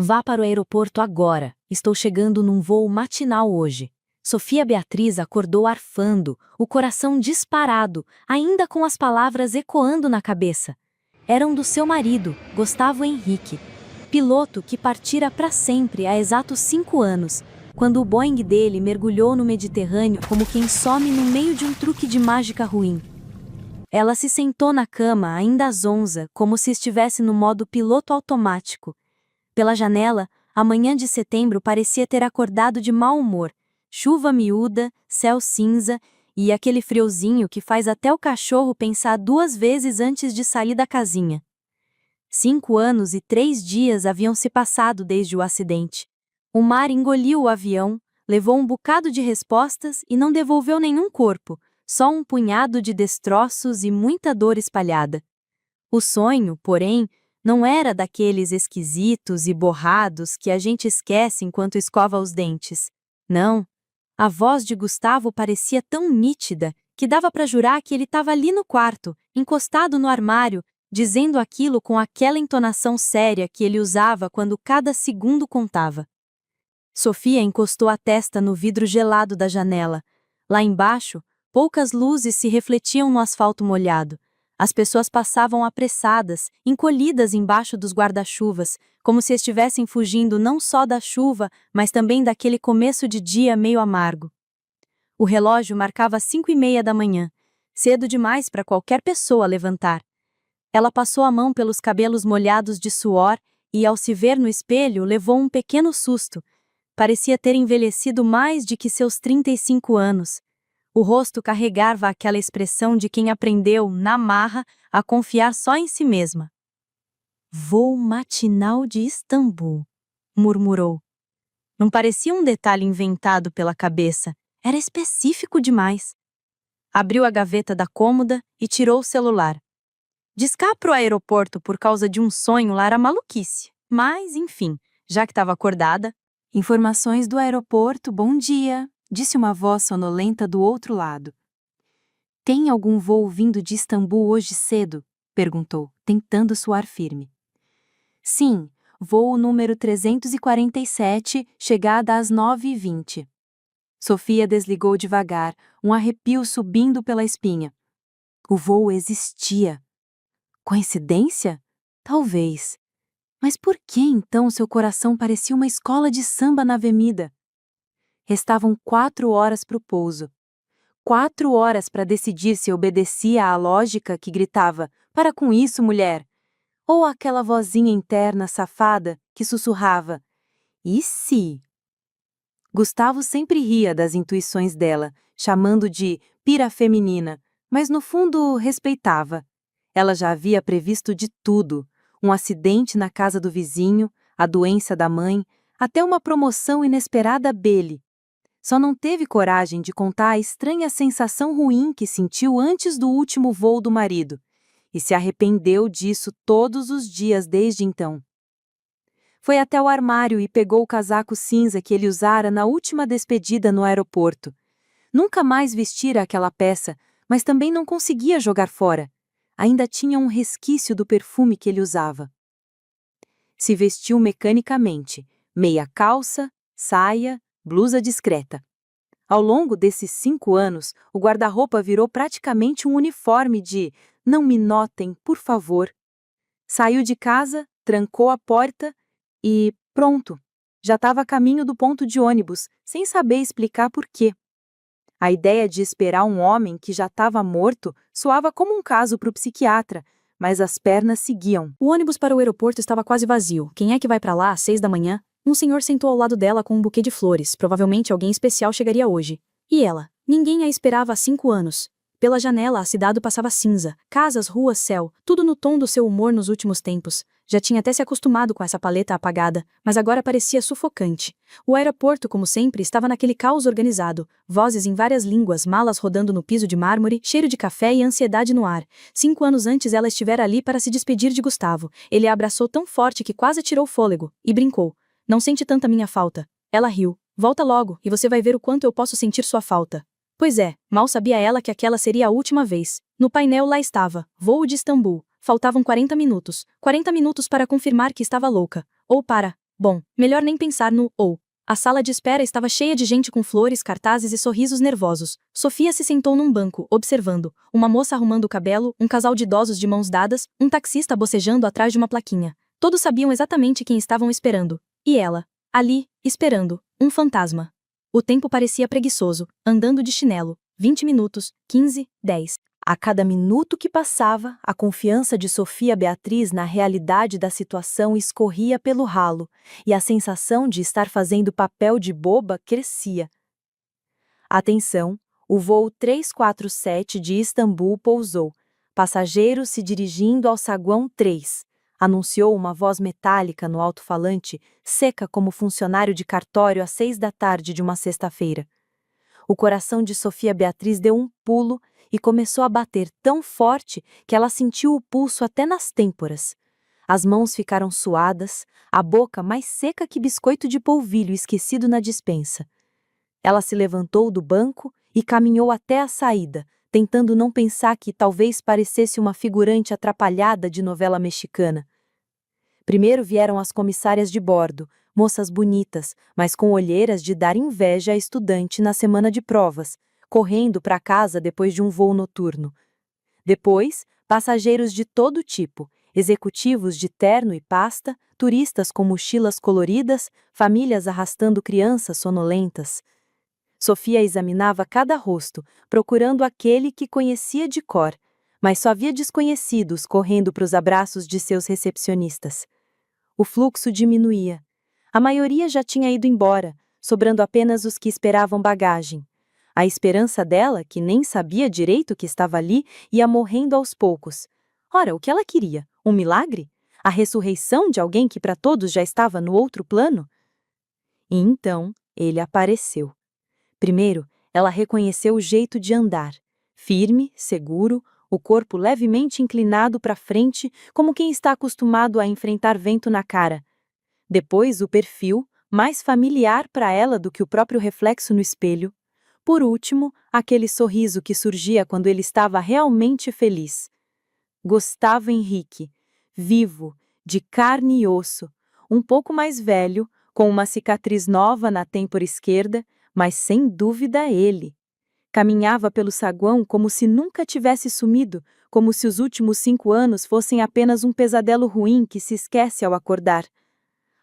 Vá para o aeroporto agora. Estou chegando num voo matinal hoje. Sofia Beatriz acordou arfando, o coração disparado, ainda com as palavras ecoando na cabeça. Eram do seu marido, Gustavo Henrique, piloto que partira para sempre há exatos 5 anos, quando o Boeing dele mergulhou no Mediterrâneo como quem some no meio de um truque de mágica ruim. Ela se sentou na cama, ainda zonza, como se estivesse no modo piloto automático. Pela janela, a manhã de setembro parecia ter acordado de mau humor. Chuva miúda, céu cinza e aquele friozinho que faz até o cachorro pensar 2 vezes antes de sair da casinha. 5 anos e 3 dias haviam se passado desde o acidente. O mar engoliu o avião, levou um bocado de respostas e não devolveu nenhum corpo, só um punhado de destroços e muita dor espalhada. O sonho, porém, não era daqueles esquisitos e borrados que a gente esquece enquanto escova os dentes. Não. A voz de Gustavo parecia tão nítida que dava para jurar que ele estava ali no quarto, encostado no armário, dizendo aquilo com aquela entonação séria que ele usava quando cada segundo contava. Sofia encostou a testa no vidro gelado da janela. Lá embaixo, poucas luzes se refletiam no asfalto molhado. As pessoas passavam apressadas, encolhidas embaixo dos guarda-chuvas, como se estivessem fugindo não só da chuva, mas também daquele começo de dia meio amargo. O relógio marcava 5:30 da manhã, cedo demais para qualquer pessoa levantar. Ela passou a mão pelos cabelos molhados de suor e, ao se ver no espelho, levou um pequeno susto. Parecia ter envelhecido mais de que seus 35 anos. O rosto carregava aquela expressão de quem aprendeu, na marra, a confiar só em si mesma. Voo matinal de Istambul, murmurou. Não parecia um detalhe inventado pela cabeça, era específico demais. Abriu a gaveta da cômoda e tirou o celular. Discar pro aeroporto por causa de um sonho lá era maluquice, mas, enfim, já que estava acordada. Informações do aeroporto, bom dia, disse uma voz sonolenta do outro lado. Tem algum voo vindo de Istambul hoje cedo? Perguntou, tentando soar firme. Sim, voo número 347, chegada às 9:20. Sofia desligou devagar, um arrepio subindo pela espinha. O voo existia. Coincidência? Talvez. Mas por que então seu coração parecia uma escola de samba na avenida? Restavam 4 horas para o pouso. 4 horas para decidir se obedecia à lógica que gritava: "Para com isso, mulher!" Ou aquela vozinha interna safada que sussurrava: "E se?" Gustavo sempre ria das intuições dela, chamando de pira feminina, mas no fundo respeitava. Ela já havia previsto de tudo: um acidente na casa do vizinho, a doença da mãe, até uma promoção inesperada dele. Só não teve coragem de contar a estranha sensação ruim que sentiu antes do último voo do marido, e se arrependeu disso todos os dias desde então. Foi até o armário e pegou o casaco cinza que ele usara na última despedida no aeroporto. Nunca mais vestira aquela peça, mas também não conseguia jogar fora. Ainda tinha um resquício do perfume que ele usava. Se vestiu mecanicamente, meia calça, saia, blusa discreta. Ao longo desses 5 anos, o guarda-roupa virou praticamente um uniforme de "não me notem, por favor". Saiu de casa, trancou a porta e pronto, já estava a caminho do ponto de ônibus, sem saber explicar por quê. A ideia de esperar um homem que já estava morto soava como um caso para o psiquiatra, mas as pernas seguiam. O ônibus para o aeroporto estava quase vazio. Quem é que vai para lá às 6 da manhã? Um senhor sentou ao lado dela com um buquê de flores. Provavelmente alguém especial chegaria hoje. E ela? Ninguém a esperava há 5 anos. Pela janela a cidade passava cinza. Casas, ruas, céu. Tudo no tom do seu humor nos últimos tempos. Já tinha até se acostumado com essa paleta apagada, mas agora parecia sufocante. O aeroporto, como sempre, estava naquele caos organizado. Vozes em várias línguas, malas rodando no piso de mármore, cheiro de café e ansiedade no ar. 5 anos antes ela estivera ali para se despedir de Gustavo. Ele a abraçou tão forte que quase tirou o fôlego. E brincou. Não sente tanta minha falta. Ela riu. Volta logo, e você vai ver o quanto eu posso sentir sua falta. Pois é, mal sabia ela que aquela seria a última vez. No painel lá estava, voo de Istambul. Faltavam 40 minutos. 40 minutos para confirmar que estava louca. Ou para Bom, melhor nem pensar no ou. A sala de espera estava cheia de gente com flores, cartazes e sorrisos nervosos. Sofia se sentou num banco, observando. Uma moça arrumando o cabelo, um casal de idosos de mãos dadas, um taxista bocejando atrás de uma plaquinha. Todos sabiam exatamente quem estavam esperando. E ela, ali, esperando, um fantasma. O tempo parecia preguiçoso, andando de chinelo. 20 minutos, 15, 10. A cada minuto que passava, a confiança de Sofia Beatriz na realidade da situação escorria pelo ralo, e a sensação de estar fazendo papel de boba crescia. Atenção, o voo 347 de Istambul pousou. Passageiros se dirigindo ao saguão 3. Anunciou uma voz metálica no alto-falante, seca como funcionário de cartório às 6 da tarde de uma sexta-feira. O coração de Sofia Beatriz deu um pulo e começou a bater tão forte que ela sentiu o pulso até nas têmporas. As mãos ficaram suadas, a boca mais seca que biscoito de polvilho esquecido na despensa. Ela se levantou do banco e caminhou até a saída, tentando não pensar que talvez parecesse uma figurante atrapalhada de novela mexicana. Primeiro vieram as comissárias de bordo, moças bonitas, mas com olheiras de dar inveja a estudante na semana de provas, correndo para casa depois de um voo noturno. Depois, passageiros de todo tipo, executivos de terno e pasta, turistas com mochilas coloridas, famílias arrastando crianças sonolentas. Sofia examinava cada rosto, procurando aquele que conhecia de cor, mas só via desconhecidos correndo para os abraços de seus recepcionistas. O fluxo diminuía. A maioria já tinha ido embora, sobrando apenas os que esperavam bagagem. A esperança dela, que nem sabia direito que estava ali, ia morrendo aos poucos. Ora, o que ela queria? Um milagre? A ressurreição de alguém que para todos já estava no outro plano? E então, ele apareceu. Primeiro, ela reconheceu o jeito de andar. Firme, seguro, o corpo levemente inclinado para frente, como quem está acostumado a enfrentar vento na cara. Depois, o perfil, mais familiar para ela do que o próprio reflexo no espelho. Por último, aquele sorriso que surgia quando ele estava realmente feliz. Gustavo Henrique, vivo, de carne e osso, um pouco mais velho, com uma cicatriz nova na têmpora esquerda, mas sem dúvida ele. Caminhava pelo saguão como se nunca tivesse sumido, como se os últimos 5 anos fossem apenas um pesadelo ruim que se esquece ao acordar.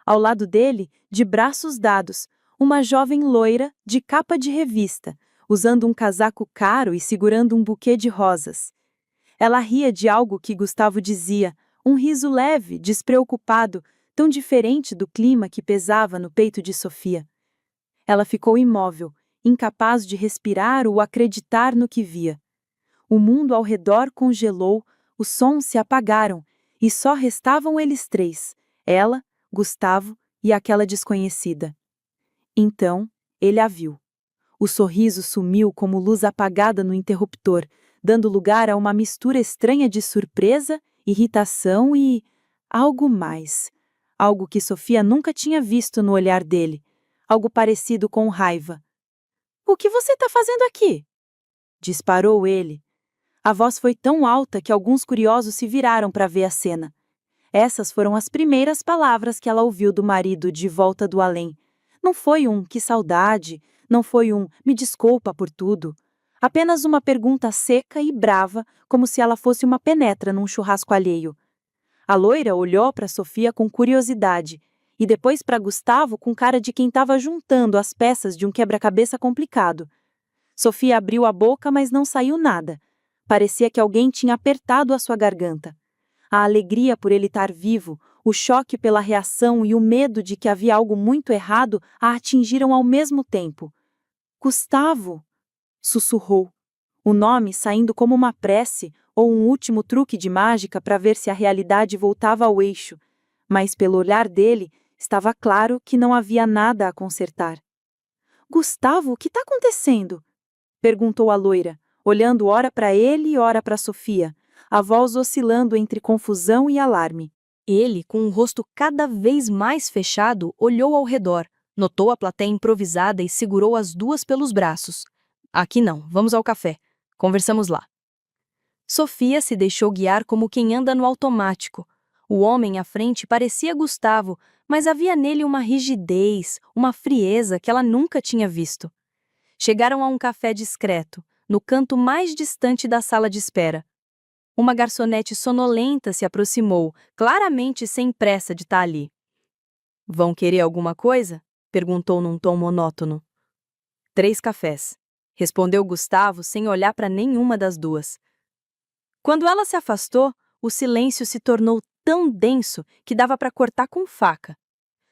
Ao lado dele, de braços dados, uma jovem loira de capa de revista, usando um casaco caro e segurando um buquê de rosas. Ela ria de algo que Gustavo dizia, um riso leve, despreocupado, tão diferente do clima que pesava no peito de Sofia. Ela ficou imóvel, incapaz de respirar ou acreditar no que via. O mundo ao redor congelou, os sons se apagaram, e só restavam eles três, ela, Gustavo e aquela desconhecida. Então, ele a viu. O sorriso sumiu como luz apagada no interruptor, dando lugar a uma mistura estranha de surpresa, irritação e algo mais. Algo que Sofia nunca tinha visto no olhar dele. Algo parecido com raiva. "O que você está fazendo aqui?" disparou ele. A voz foi tão alta que alguns curiosos se viraram para ver a cena. Essas foram as primeiras palavras que ela ouviu do marido de volta do além. Não foi um "que saudade", não foi um "me desculpa por tudo". Apenas uma pergunta seca e brava, como se ela fosse uma penetra num churrasco alheio. A loira olhou para Sofia com curiosidade, e depois para Gustavo com cara de quem estava juntando as peças de um quebra-cabeça complicado. Sofia abriu a boca, mas não saiu nada. Parecia que alguém tinha apertado a sua garganta. A alegria por ele estar vivo, o choque pela reação e o medo de que havia algo muito errado a atingiram ao mesmo tempo. "Gustavo!" sussurrou. O nome saindo como uma prece ou um último truque de mágica para ver se a realidade voltava ao eixo, mas pelo olhar dele estava claro que não havia nada a consertar. "Gustavo, o que está acontecendo?" perguntou a loira, olhando ora para ele e ora para Sofia, a voz oscilando entre confusão e alarme. Ele, com o rosto cada vez mais fechado, olhou ao redor, notou a plateia improvisada e segurou as duas pelos braços. "Aqui não, vamos ao café. Conversamos lá." Sofia se deixou guiar como quem anda no automático. O homem à frente parecia Gustavo, mas havia nele uma rigidez, uma frieza que ela nunca tinha visto. Chegaram a um café discreto, no canto mais distante da sala de espera. Uma garçonete sonolenta se aproximou, claramente sem pressa de estar ali. "Vão querer alguma coisa?" perguntou num tom monótono. "3 cafés", respondeu Gustavo sem olhar para nenhuma das duas. Quando ela se afastou, o silêncio se tornou tão denso que dava para cortar com faca.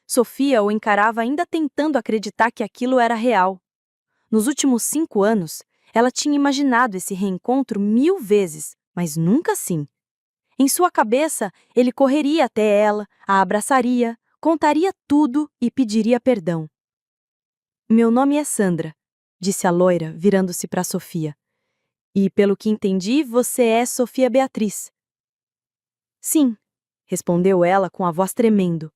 Sofia o encarava ainda tentando acreditar que aquilo era real. Nos últimos 5 anos, ela tinha imaginado esse reencontro 1000 vezes, mas nunca assim. Em sua cabeça, ele correria até ela, a abraçaria, contaria tudo e pediria perdão. "Meu nome é Sandra", disse a loira, virando-se para Sofia. "E, pelo que entendi, você é Sofia Beatriz." "Sim", respondeu ela com a voz tremendo.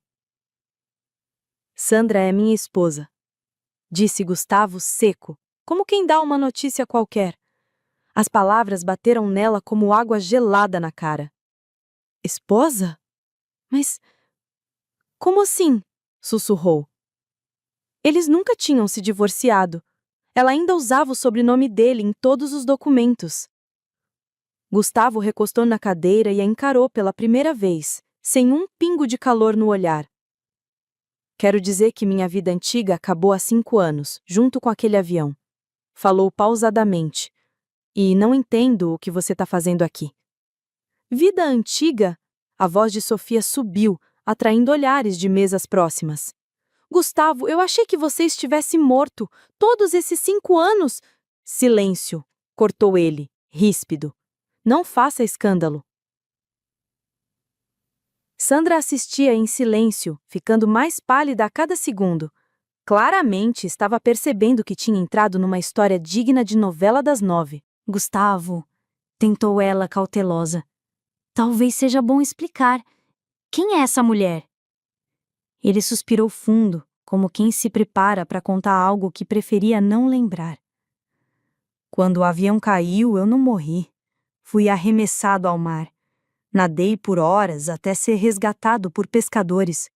"Sandra é minha esposa", disse Gustavo seco, como quem dá uma notícia qualquer. As palavras bateram nela como água gelada na cara. "Esposa? Mas como assim?" sussurrou. Eles nunca tinham se divorciado. Ela ainda usava o sobrenome dele em todos os documentos. Gustavo recostou na cadeira e a encarou pela primeira vez, sem um pingo de calor no olhar. "Quero dizer que minha vida antiga acabou há 5 anos, junto com aquele avião." Falou pausadamente. "E não entendo o que você está fazendo aqui." "Vida antiga?" A voz de Sofia subiu, atraindo olhares de mesas próximas. "Gustavo, eu achei que você estivesse morto. Todos esses 5 anos." "Silêncio", cortou ele, ríspido. "Não faça escândalo." Sandra assistia em silêncio, ficando mais pálida a cada segundo. Claramente estava percebendo que tinha entrado numa história digna de novela das 9. "Gustavo", tentou ela cautelosa. "Talvez seja bom explicar. Quem é essa mulher?" Ele suspirou fundo, como quem se prepara para contar algo que preferia não lembrar. "Quando o avião caiu, eu não morri. Fui arremessado ao mar. Nadei por horas até ser resgatado por pescadores.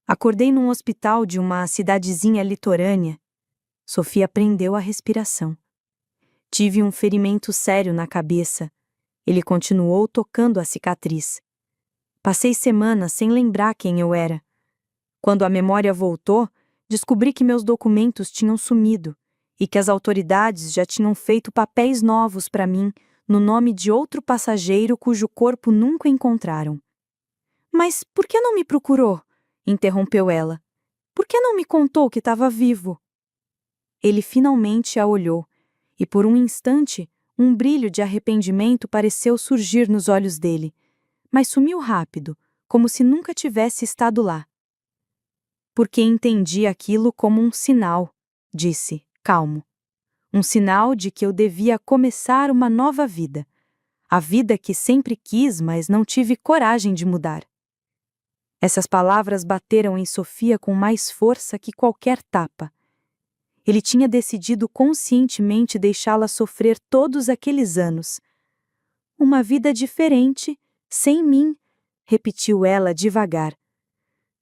Acordei num hospital de uma cidadezinha litorânea." Sofia prendeu a respiração. "Tive um ferimento sério na cabeça." Ele continuou tocando a cicatriz. "Passei semanas sem lembrar quem eu era. Quando a memória voltou, descobri que meus documentos tinham sumido e que as autoridades já tinham feito papéis novos para mim no nome de outro passageiro cujo corpo nunca encontraram." "Mas por que não me procurou?" interrompeu ela. "Por que não me contou que estava vivo?" Ele finalmente a olhou, e por um instante, um brilho de arrependimento pareceu surgir nos olhos dele, mas sumiu rápido, como se nunca tivesse estado lá. "Porque entendi aquilo como um sinal", disse, calmo. "Um sinal de que eu devia começar uma nova vida. A vida que sempre quis, mas não tive coragem de mudar." Essas palavras bateram em Sofia com mais força que qualquer tapa. Ele tinha decidido conscientemente deixá-la sofrer todos aqueles anos. "Uma vida diferente, sem mim", repetiu ela devagar.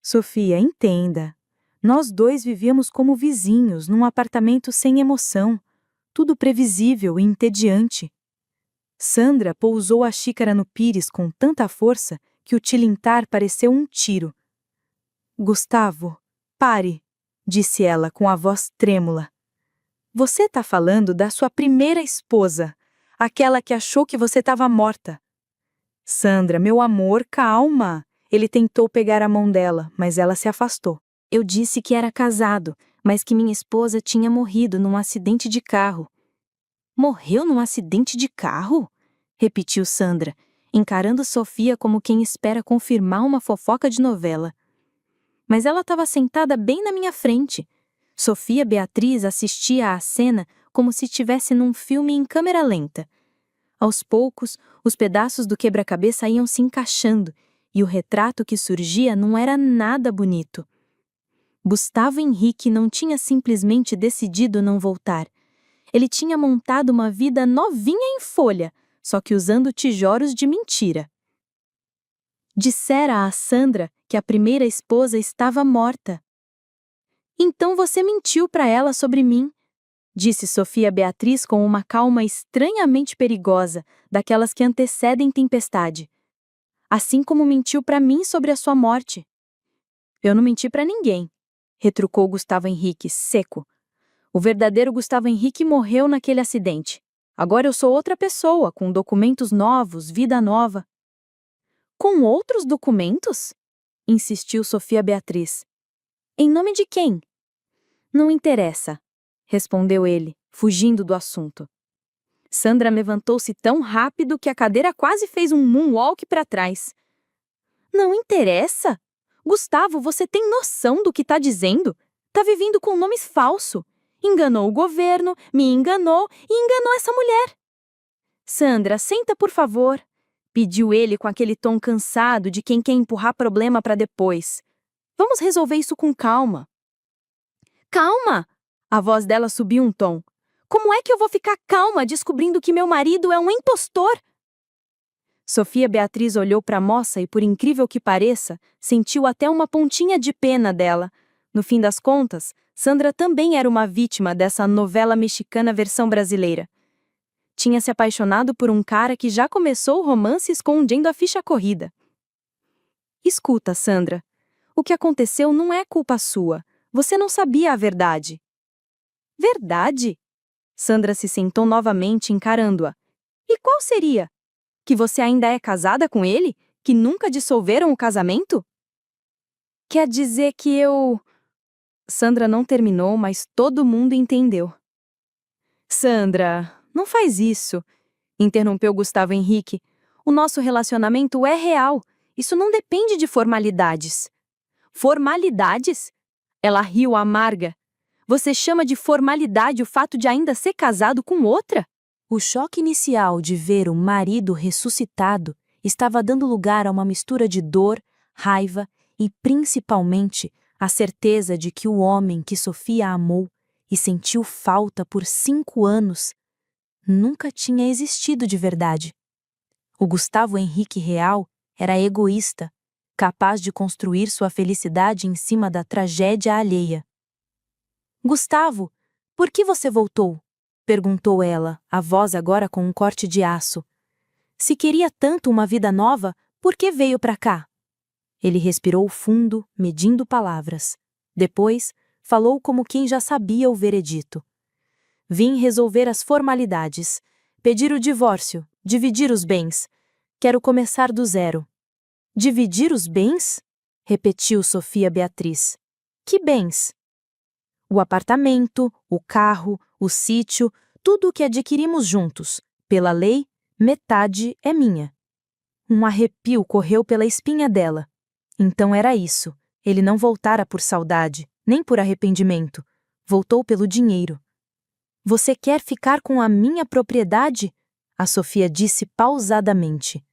"Sofia, entenda. Nós dois vivíamos como vizinhos, num apartamento sem emoção, tudo previsível e entediante." Sandra pousou a xícara no pires com tanta força que o tilintar pareceu um tiro. "Gustavo, pare", disse ela com a voz trêmula. "Você está falando da sua primeira esposa, aquela que achou que você estava morta." "Sandra, meu amor, calma." Ele tentou pegar a mão dela, mas ela se afastou. "Eu disse que era casado, mas que minha esposa tinha morrido num acidente de carro." "Morreu num acidente de carro?" repetiu Sandra, encarando Sofia como quem espera confirmar uma fofoca de novela. Mas ela estava sentada bem na minha frente. Sofia Beatriz assistia à cena como se estivesse num filme em câmera lenta. Aos poucos, os pedaços do quebra-cabeça iam se encaixando, e o retrato que surgia não era nada bonito. Gustavo Henrique não tinha simplesmente decidido não voltar. Ele tinha montado uma vida novinha em folha, só que usando tijolos de mentira. Dissera a Sandra que a primeira esposa estava morta. Então você mentiu para ela sobre mim, disse Sofia Beatriz com uma calma estranhamente perigosa, daquelas que antecedem tempestade. Assim como mentiu para mim sobre a sua morte. Eu não menti para ninguém, retrucou Gustavo Henrique, seco. O verdadeiro Gustavo Henrique morreu naquele acidente. Agora eu sou outra pessoa, com documentos novos, vida nova. Com outros documentos? Insistiu Sofia Beatriz. Em nome de quem? Não interessa, respondeu ele, fugindo do assunto. Sandra levantou-se tão rápido que a cadeira quase fez um moonwalk para trás. Não interessa? Gustavo, você tem noção do que está dizendo? Está vivendo com nomes falsos. Enganou o governo, me enganou e enganou essa mulher. Sandra, senta por favor, pediu ele com aquele tom cansado de quem quer empurrar problema para depois. Vamos resolver isso com calma. Calma! A voz dela subiu um tom. Como é que eu vou ficar calma descobrindo que meu marido é um impostor? Sofia Beatriz olhou para a moça e, por incrível que pareça, sentiu até uma pontinha de pena dela. No fim das contas, Sandra também era uma vítima dessa novela mexicana versão brasileira. Tinha se apaixonado por um cara que já começou o romance escondendo a ficha corrida. Escuta, Sandra, o que aconteceu não é culpa sua. Você não sabia a verdade. Verdade? Sandra se sentou novamente encarando-a. E qual seria? Que você ainda é casada com ele? Que nunca dissolveram o casamento? Quer dizer que eu... Sandra não terminou, mas todo mundo entendeu. Sandra, não faz isso, interrompeu Gustavo Henrique. O nosso relacionamento é real. Isso não depende de formalidades. Formalidades? Ela riu amarga. Você chama de formalidade o fato de ainda ser casado com outra? O choque inicial de ver o marido ressuscitado estava dando lugar a uma mistura de dor, raiva e, principalmente, a certeza de que o homem que Sofia amou e sentiu falta por 5 anos nunca tinha existido de verdade. O Gustavo Henrique real era egoísta, capaz de construir sua felicidade em cima da tragédia alheia. Gustavo, por que você voltou? Perguntou ela, a voz agora com um corte de aço. Se queria tanto uma vida nova, por que veio para cá? Ele respirou fundo, medindo palavras. Depois, falou como quem já sabia o veredito. Vim resolver as formalidades, pedir o divórcio, dividir os bens. Quero começar do zero. Dividir os bens? Repetiu Sofia Beatriz. Que bens? O apartamento, o carro, o sítio, tudo o que adquirimos juntos. Pela lei, metade é minha. Um arrepio correu pela espinha dela. Então era isso. Ele não voltara por saudade, nem por arrependimento. Voltou pelo dinheiro. Você quer ficar com a minha propriedade? A Sofia disse pausadamente.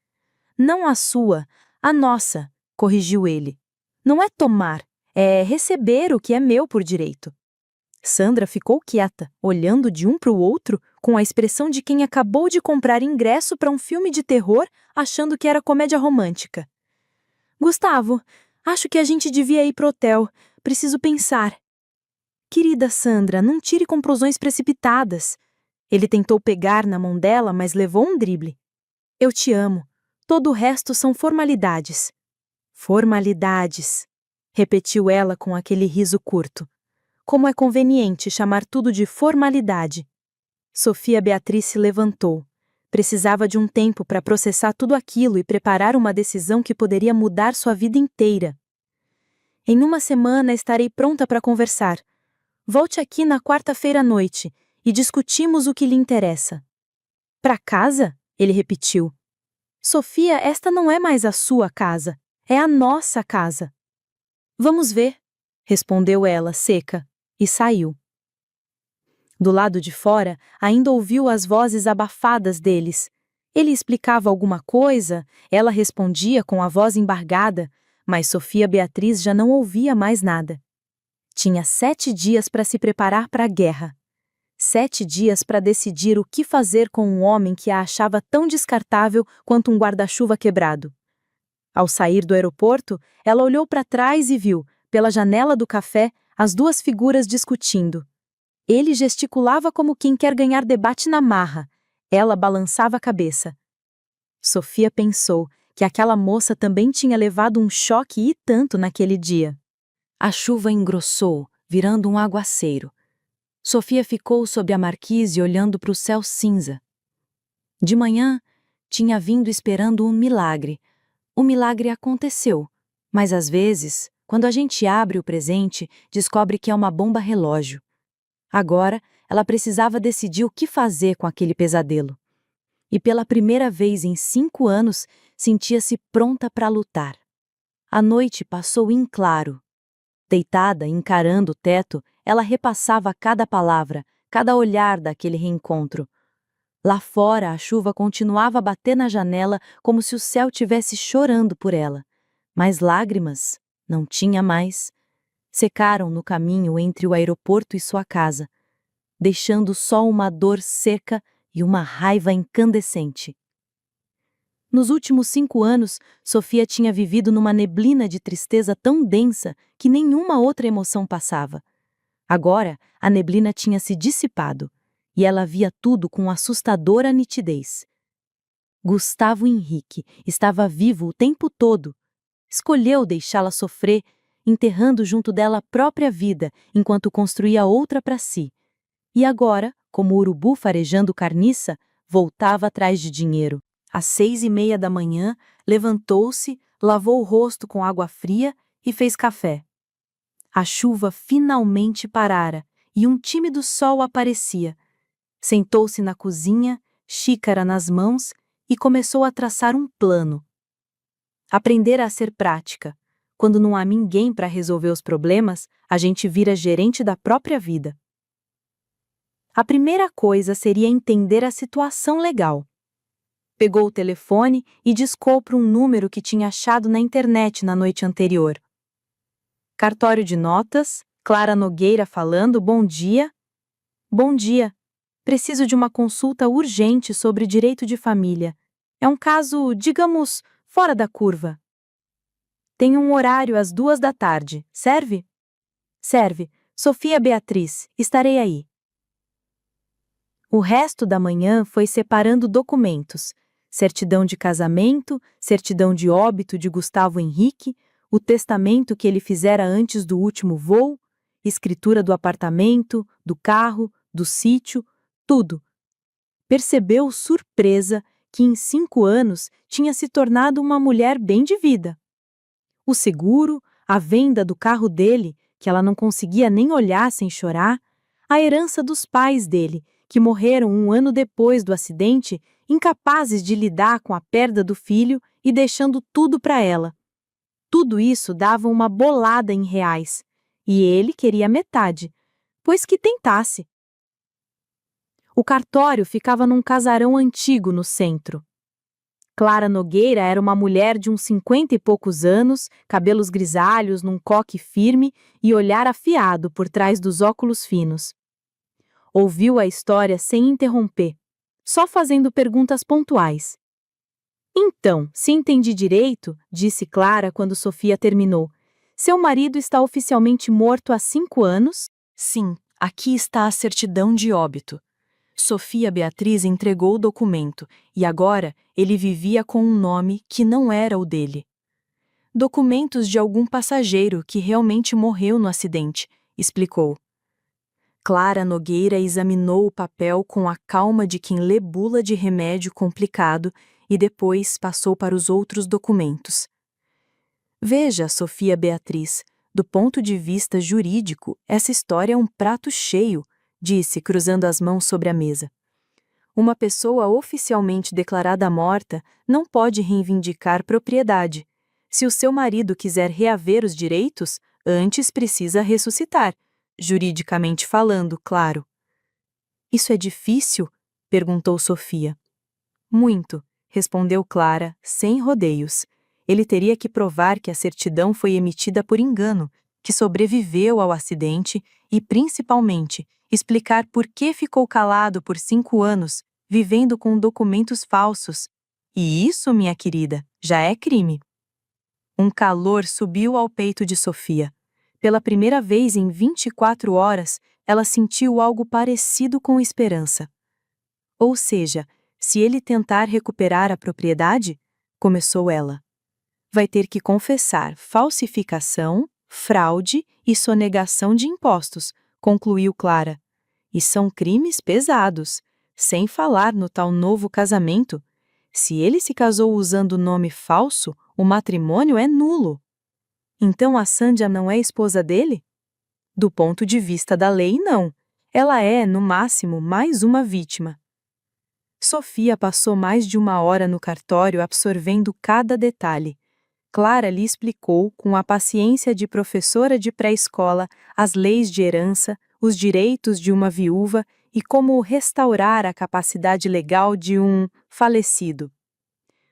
Não a sua, a nossa, corrigiu ele. Não é tomar, é receber o que é meu por direito. Sandra ficou quieta, olhando de um para o outro, com a expressão de quem acabou de comprar ingresso para um filme de terror, achando que era comédia romântica. Gustavo, acho que a gente devia ir pro hotel. Preciso pensar. Querida Sandra, não tire conclusões precipitadas. Ele tentou pegar na mão dela, mas levou um drible. Eu te amo. Todo o resto são formalidades. Formalidades, repetiu ela com aquele riso curto. Como é conveniente chamar tudo de formalidade. Sofia Beatriz se levantou. Precisava de um tempo para processar tudo aquilo e preparar uma decisão que poderia mudar sua vida inteira. Em uma semana estarei pronta para conversar. Volte aqui na quarta-feira à noite e discutimos o que lhe interessa. Para casa? Ele repetiu. Sofia, esta não é mais a sua casa. É a nossa casa. Vamos ver, respondeu ela, seca, e saiu. Do lado de fora, ainda ouviu as vozes abafadas deles. Ele explicava alguma coisa, ela respondia com a voz embargada, mas Sofia Beatriz já não ouvia mais nada. Tinha 7 dias para se preparar para a guerra. 7 dias para decidir o que fazer com um homem que a achava tão descartável quanto um guarda-chuva quebrado. Ao sair do aeroporto, ela olhou para trás e viu, pela janela do café, as duas figuras discutindo. Ele gesticulava como quem quer ganhar debate na marra. Ela balançava a cabeça. Sofia pensou que aquela moça também tinha levado um choque e tanto naquele dia. A chuva engrossou, virando um aguaceiro. Sofia ficou sob a marquise olhando para o céu cinza. De manhã, tinha vindo esperando um milagre. O milagre aconteceu, mas às vezes, quando a gente abre o presente, descobre que é uma bomba relógio. Agora, ela precisava decidir o que fazer com aquele pesadelo. E pela primeira vez em 5 anos, sentia-se pronta para lutar. A noite passou em claro. Deitada, encarando o teto, ela repassava cada palavra, cada olhar daquele reencontro. Lá fora, a chuva continuava a bater na janela como se o céu tivesse chorando por ela. Mas lágrimas não tinha mais. Secaram no caminho entre o aeroporto e sua casa, deixando só uma dor seca e uma raiva incandescente. Nos últimos 5 anos, Sofia tinha vivido numa neblina de tristeza tão densa que nenhuma outra emoção passava. Agora, a neblina tinha se dissipado, e ela via tudo com assustadora nitidez. Gustavo Henrique estava vivo o tempo todo. Escolheu deixá-la sofrer, enterrando junto dela a própria vida, enquanto construía outra para si. E agora, como urubu farejando carniça, voltava atrás de dinheiro. Às 6:30 da manhã, levantou-se, lavou o rosto com água fria e fez café. A chuva finalmente parara e um tímido sol aparecia. Sentou-se na cozinha, xícara nas mãos, e começou a traçar um plano. Aprender a ser prática. Quando não há ninguém para resolver os problemas, a gente vira gerente da própria vida. A primeira coisa seria entender a situação legal. Pegou o telefone e discou para um número que tinha achado na internet na noite anterior. Cartório de notas, Clara Nogueira falando, bom dia. Bom dia. Preciso de uma consulta urgente sobre direito de família. É um caso, digamos, fora da curva. Tenho um horário às 2 da tarde. Serve? Serve. Sofia Beatriz, estarei aí. O resto da manhã foi separando documentos. Certidão de casamento, certidão de óbito de Gustavo Henrique, o testamento que ele fizera antes do último voo, escritura do apartamento, do carro, do sítio, tudo. Percebeu surpresa que em 5 anos tinha se tornado uma mulher bem de vida. O seguro, a venda do carro dele, que ela não conseguia nem olhar sem chorar, a herança dos pais dele, que morreram 1 ano depois do acidente, incapazes de lidar com a perda do filho e deixando tudo para ela. Tudo isso dava uma bolada em reais, e ele queria metade, pois que tentasse. O cartório ficava num casarão antigo no centro. Clara Nogueira era uma mulher de uns 50 e poucos anos, cabelos grisalhos num coque firme e olhar afiado por trás dos óculos finos. Ouviu a história sem interromper, só fazendo perguntas pontuais. Então, se entendi direito, disse Clara quando Sofia terminou, seu marido está oficialmente morto há 5 anos? Sim, aqui está a certidão de óbito. Sofia Beatriz entregou o documento e agora ele vivia com um nome que não era o dele. Documentos de algum passageiro que realmente morreu no acidente, explicou. Clara Nogueira examinou o papel com a calma de quem lê bula de remédio complicado e depois passou para os outros documentos. Veja, Sofia Beatriz, do ponto de vista jurídico, essa história é um prato cheio, disse, cruzando as mãos sobre a mesa. Uma pessoa oficialmente declarada morta não pode reivindicar propriedade. Se o seu marido quiser reaver os direitos, antes precisa ressuscitar, juridicamente falando, claro. Isso é difícil? Perguntou Sofia. Muito, respondeu Clara, sem rodeios. Ele teria que provar que a certidão foi emitida por engano, que sobreviveu ao acidente e, principalmente, explicar por que ficou calado por 5 anos, vivendo com documentos falsos. E isso, minha querida, já é crime. Um calor subiu ao peito de Sofia. Pela primeira vez em 24 horas, ela sentiu algo parecido com esperança. Ou seja, se ele tentar recuperar a propriedade, começou ela, vai ter que confessar falsificação, fraude e sonegação de impostos, concluiu Clara. E são crimes pesados, sem falar no tal novo casamento. Se ele se casou usando nome falso, o matrimônio é nulo. Então a Sandra não é esposa dele? Do ponto de vista da lei, não. Ela é, no máximo, mais uma vítima. Sofia passou mais de 1 hora no cartório absorvendo cada detalhe. Clara lhe explicou, com a paciência de professora de pré-escola, as leis de herança, os direitos de uma viúva e como restaurar a capacidade legal de um falecido.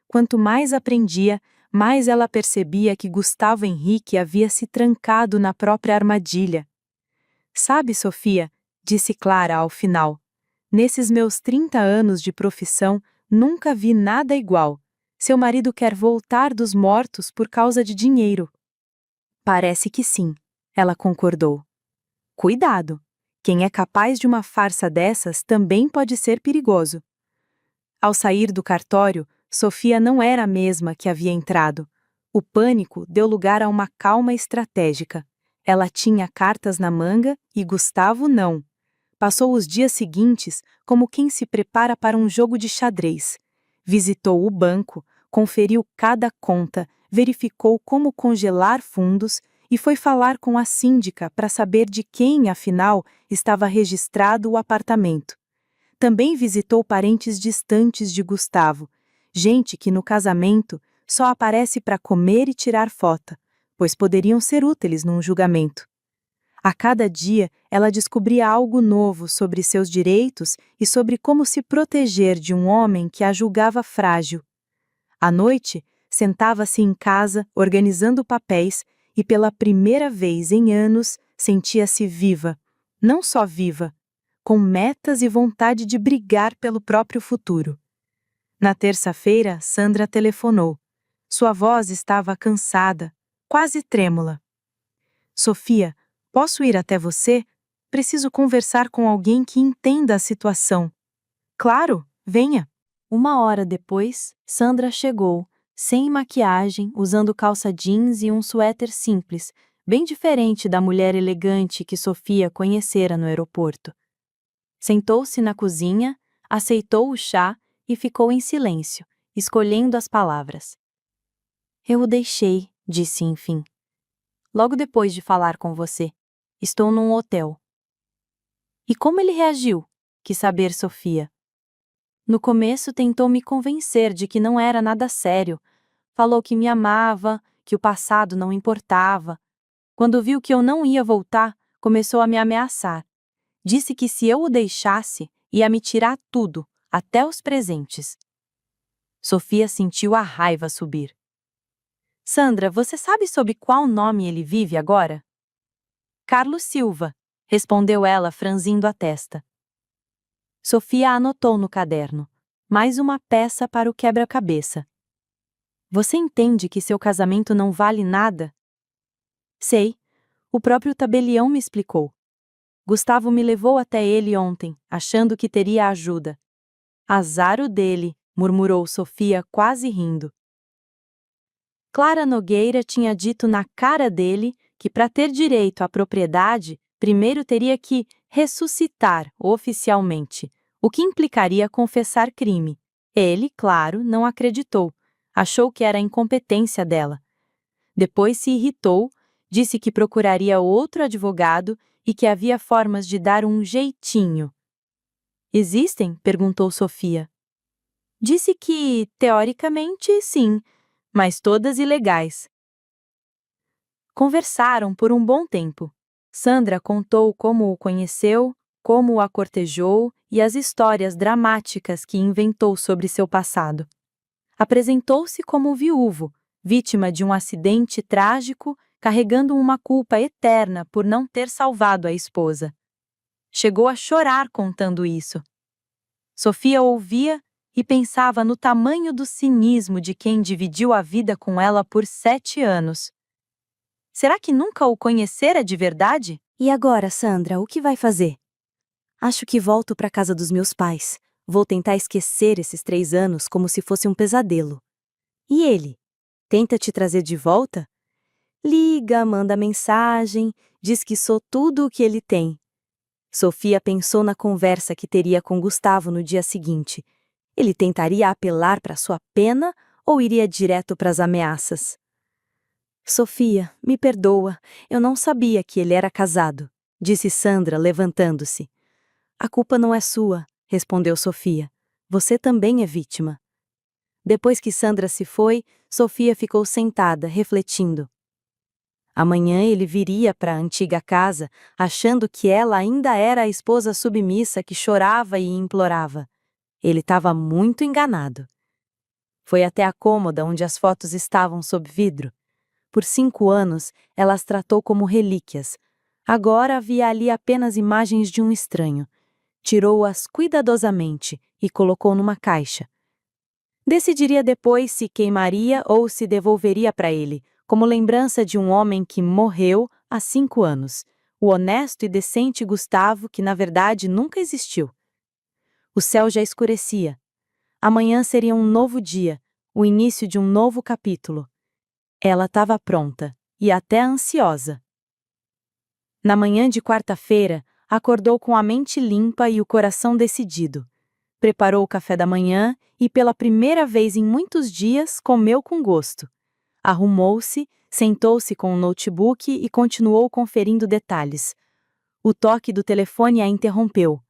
Quanto mais aprendia, mais ela percebia que Gustavo Henrique havia se trancado na própria armadilha. Sabe, Sofia, disse Clara ao final, nesses meus 30 anos de profissão, nunca vi nada igual. Seu marido quer voltar dos mortos por causa de dinheiro. Parece que sim, ela concordou. Cuidado! Quem é capaz de uma farsa dessas também pode ser perigoso. Ao sair do cartório, Sofia não era a mesma que havia entrado. O pânico deu lugar a uma calma estratégica. Ela tinha cartas na manga e Gustavo não. Passou os dias seguintes como quem se prepara para um jogo de xadrez. Visitou o banco, conferiu cada conta, verificou como congelar fundos e foi falar com a síndica para saber de quem, afinal, estava registrado o apartamento. Também visitou parentes distantes de Gustavo, gente que no casamento só aparece para comer e tirar foto, pois poderiam ser úteis num julgamento. A cada dia, ela descobria algo novo sobre seus direitos e sobre como se proteger de um homem que a julgava frágil. À noite, sentava-se em casa, organizando papéis, e pela primeira vez em anos sentia-se viva. Não só viva, com metas e vontade de brigar pelo próprio futuro. Na terça-feira, Sandra telefonou. Sua voz estava cansada, quase trêmula. Sofia, posso ir até você? Preciso conversar com alguém que entenda a situação. Claro, venha. 1 hora depois, Sandra chegou, sem maquiagem, usando calça jeans e um suéter simples, bem diferente da mulher elegante que Sofia conhecera no aeroporto. Sentou-se na cozinha, aceitou o chá e ficou em silêncio, escolhendo as palavras. Eu o deixei, disse enfim. Logo depois de falar com você. Estou num hotel. E como ele reagiu? Quis saber Sofia. No começo tentou me convencer de que não era nada sério. Falou que me amava, que o passado não importava. Quando viu que eu não ia voltar, começou a me ameaçar. Disse que se eu o deixasse, ia me tirar tudo, até os presentes. Sofia sentiu a raiva subir. Sandra, você sabe sob qual nome ele vive agora? Carlos Silva, respondeu ela franzindo a testa. Sofia anotou no caderno. Mais uma peça para o quebra-cabeça. Você entende que seu casamento não vale nada? Sei. O próprio tabelião me explicou. Gustavo me levou até ele ontem, achando que teria ajuda. Azar o dele, murmurou Sofia quase rindo. Clara Nogueira tinha dito na cara dele que para ter direito à propriedade, primeiro teria que ressuscitar oficialmente, o que implicaria confessar crime. Ele, claro, não acreditou, achou que era a incompetência dela. Depois se irritou, disse que procuraria outro advogado e que havia formas de dar um jeitinho. Existem? Perguntou Sofia. Disse que, teoricamente, sim, mas todas ilegais. Conversaram por um bom tempo. Sandra contou como o conheceu, como o cortejou e as histórias dramáticas que inventou sobre seu passado. Apresentou-se como viúvo, vítima de um acidente trágico, carregando uma culpa eterna por não ter salvado a esposa. Chegou a chorar contando isso. Sofia ouvia e pensava no tamanho do cinismo de quem dividiu a vida com ela por 7 anos. Será que nunca o conhecera de verdade? E agora, Sandra, o que vai fazer? Acho que volto para casa dos meus pais. Vou tentar esquecer esses 3 anos como se fosse um pesadelo. E ele? Tenta te trazer de volta? Liga, manda mensagem, diz que sou tudo o que ele tem. Sofia pensou na conversa que teria com Gustavo no dia seguinte. Ele tentaria apelar para sua pena ou iria direto para as ameaças? Sofia, me perdoa, eu não sabia que ele era casado, disse Sandra, levantando-se. A culpa não é sua, respondeu Sofia. Você também é vítima. Depois que Sandra se foi, Sofia ficou sentada, refletindo. Amanhã ele viria para a antiga casa, achando que ela ainda era a esposa submissa que chorava e implorava. Ele estava muito enganado. Foi até a cômoda onde as fotos estavam sob vidro. Por 5 anos, ela as tratou como relíquias. Agora havia ali apenas imagens de um estranho. Tirou-as cuidadosamente e colocou numa caixa. Decidiria depois se queimaria ou se devolveria para ele, como lembrança de um homem que morreu há 5 anos, o honesto e decente Gustavo que na verdade nunca existiu. O céu já escurecia. Amanhã seria um novo dia, o início de um novo capítulo. Ela estava pronta, e até ansiosa. Na manhã de quarta-feira, acordou com a mente limpa e o coração decidido. Preparou o café da manhã e, pela primeira vez em muitos dias, comeu com gosto. Arrumou-se, sentou-se com o notebook e continuou conferindo detalhes. O toque do telefone a interrompeu.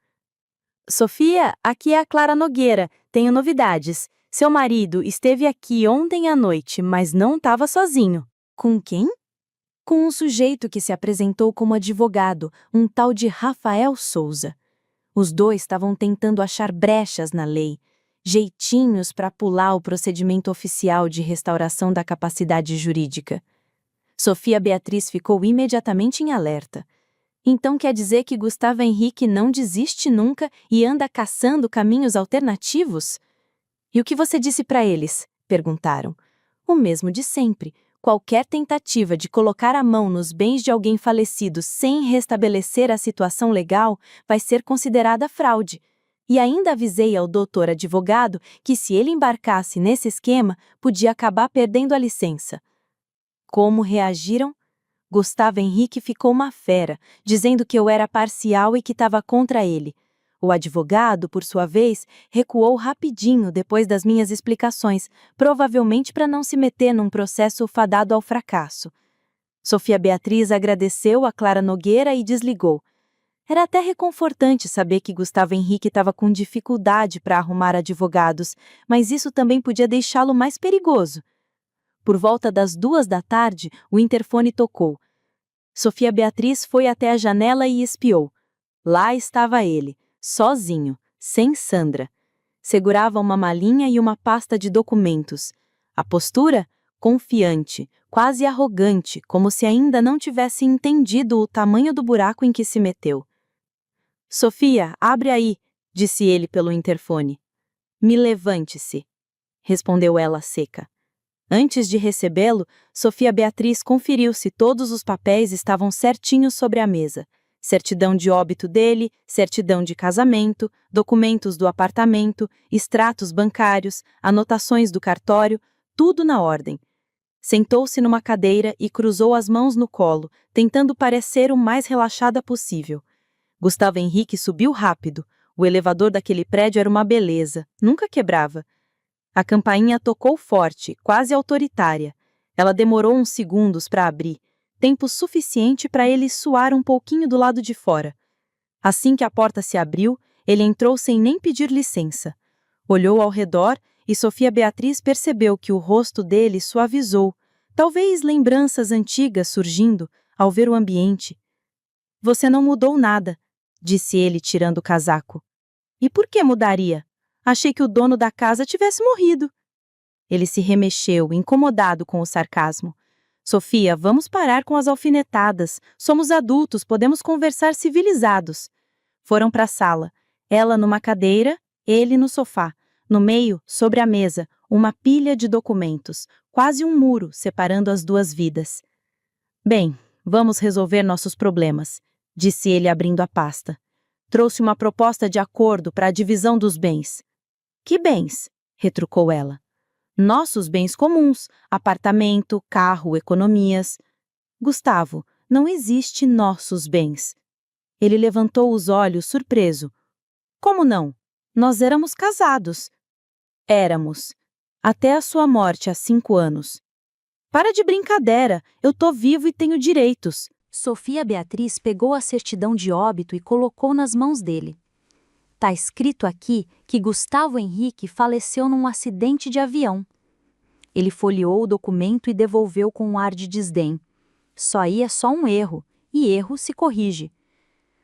Sofia, aqui é a Clara Nogueira. Tenho novidades. Seu marido esteve aqui ontem à noite, mas não estava sozinho. Com quem? Com um sujeito que se apresentou como advogado, um tal de Rafael Souza. Os dois estavam tentando achar brechas na lei, jeitinhos para pular o procedimento oficial de restauração da capacidade jurídica. Sofia Beatriz ficou imediatamente em alerta. Então quer dizer que Gustavo Henrique não desiste nunca e anda caçando caminhos alternativos? E o que você disse para eles? Perguntaram. O mesmo de sempre. Qualquer tentativa de colocar a mão nos bens de alguém falecido sem restabelecer a situação legal vai ser considerada fraude. E ainda avisei ao doutor advogado que se ele embarcasse nesse esquema, podia acabar perdendo a licença. Como reagiram? Gustavo Henrique ficou uma fera, dizendo que eu era parcial e que estava contra ele. O advogado, por sua vez, recuou rapidinho depois das minhas explicações, provavelmente para não se meter num processo fadado ao fracasso. Sofia Beatriz agradeceu a Clara Nogueira e desligou. Era até reconfortante saber que Gustavo Henrique estava com dificuldade para arrumar advogados, mas isso também podia deixá-lo mais perigoso. Por volta das 2 da tarde, o interfone tocou. Sofia Beatriz foi até a janela e espiou. Lá estava ele, sozinho, sem Sandra. Segurava uma malinha e uma pasta de documentos. A postura? Confiante, quase arrogante, como se ainda não tivesse entendido o tamanho do buraco em que se meteu. Sofia, abre aí, disse ele pelo interfone. Me levante-se, respondeu ela seca. Antes de recebê-lo, Sofia Beatriz conferiu se todos os papéis estavam certinhos sobre a mesa. Certidão de óbito dele, certidão de casamento, documentos do apartamento, extratos bancários, anotações do cartório, tudo na ordem. Sentou-se numa cadeira e cruzou as mãos no colo, tentando parecer o mais relaxada possível. Gustavo Henrique subiu rápido. O elevador daquele prédio era uma beleza, nunca quebrava. A campainha tocou forte, quase autoritária. Ela demorou uns segundos para abrir, tempo suficiente para ele suar um pouquinho do lado de fora. Assim que a porta se abriu, ele entrou sem nem pedir licença. Olhou ao redor e Sofia Beatriz percebeu que o rosto dele suavizou, talvez lembranças antigas surgindo ao ver o ambiente. Você não mudou nada, disse ele tirando o casaco. E por que mudaria? Achei que o dono da casa tivesse morrido. Ele se remexeu, incomodado com o sarcasmo. Sofia, vamos parar com as alfinetadas. Somos adultos, podemos conversar civilizados. Foram para a sala. Ela numa cadeira, ele no sofá. No meio, sobre a mesa, uma pilha de documentos, quase um muro separando as duas vidas. Bem, vamos resolver nossos problemas, disse ele abrindo a pasta. Trouxe uma proposta de acordo para a divisão dos bens. Que bens? Retrucou ela. Nossos bens comuns, apartamento, carro, economias. Gustavo, não existe nossos bens. Ele levantou os olhos surpreso. Como não? Nós éramos casados. Éramos. Até a sua morte há 5 anos. Para de brincadeira, eu tô vivo e tenho direitos. Sofia Beatriz pegou a certidão de óbito e colocou nas mãos dele. Tá escrito aqui que Gustavo Henrique faleceu num acidente de avião. Ele folheou o documento e devolveu com um ar de desdém. Só aí é só um erro, e erro se corrige.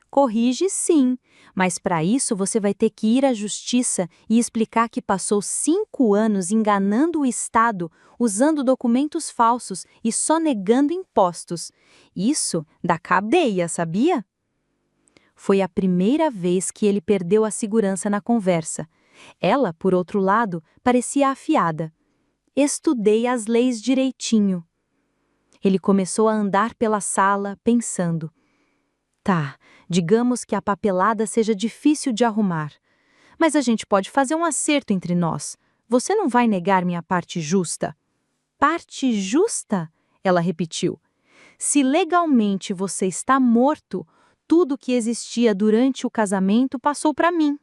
Corrige sim, mas para isso você vai ter que ir à justiça e explicar que passou 5 anos enganando o Estado, usando documentos falsos e sonegando impostos. Isso dá cadeia, sabia? Foi a primeira vez que ele perdeu a segurança na conversa. Ela, por outro lado, parecia afiada. Estudei as leis direitinho. Ele começou a andar pela sala, pensando. Tá, digamos que a papelada seja difícil de arrumar. Mas a gente pode fazer um acerto entre nós. Você não vai negar minha parte justa? Parte justa? Ela repetiu. Se legalmente você está morto, tudo que existia durante o casamento passou para mim.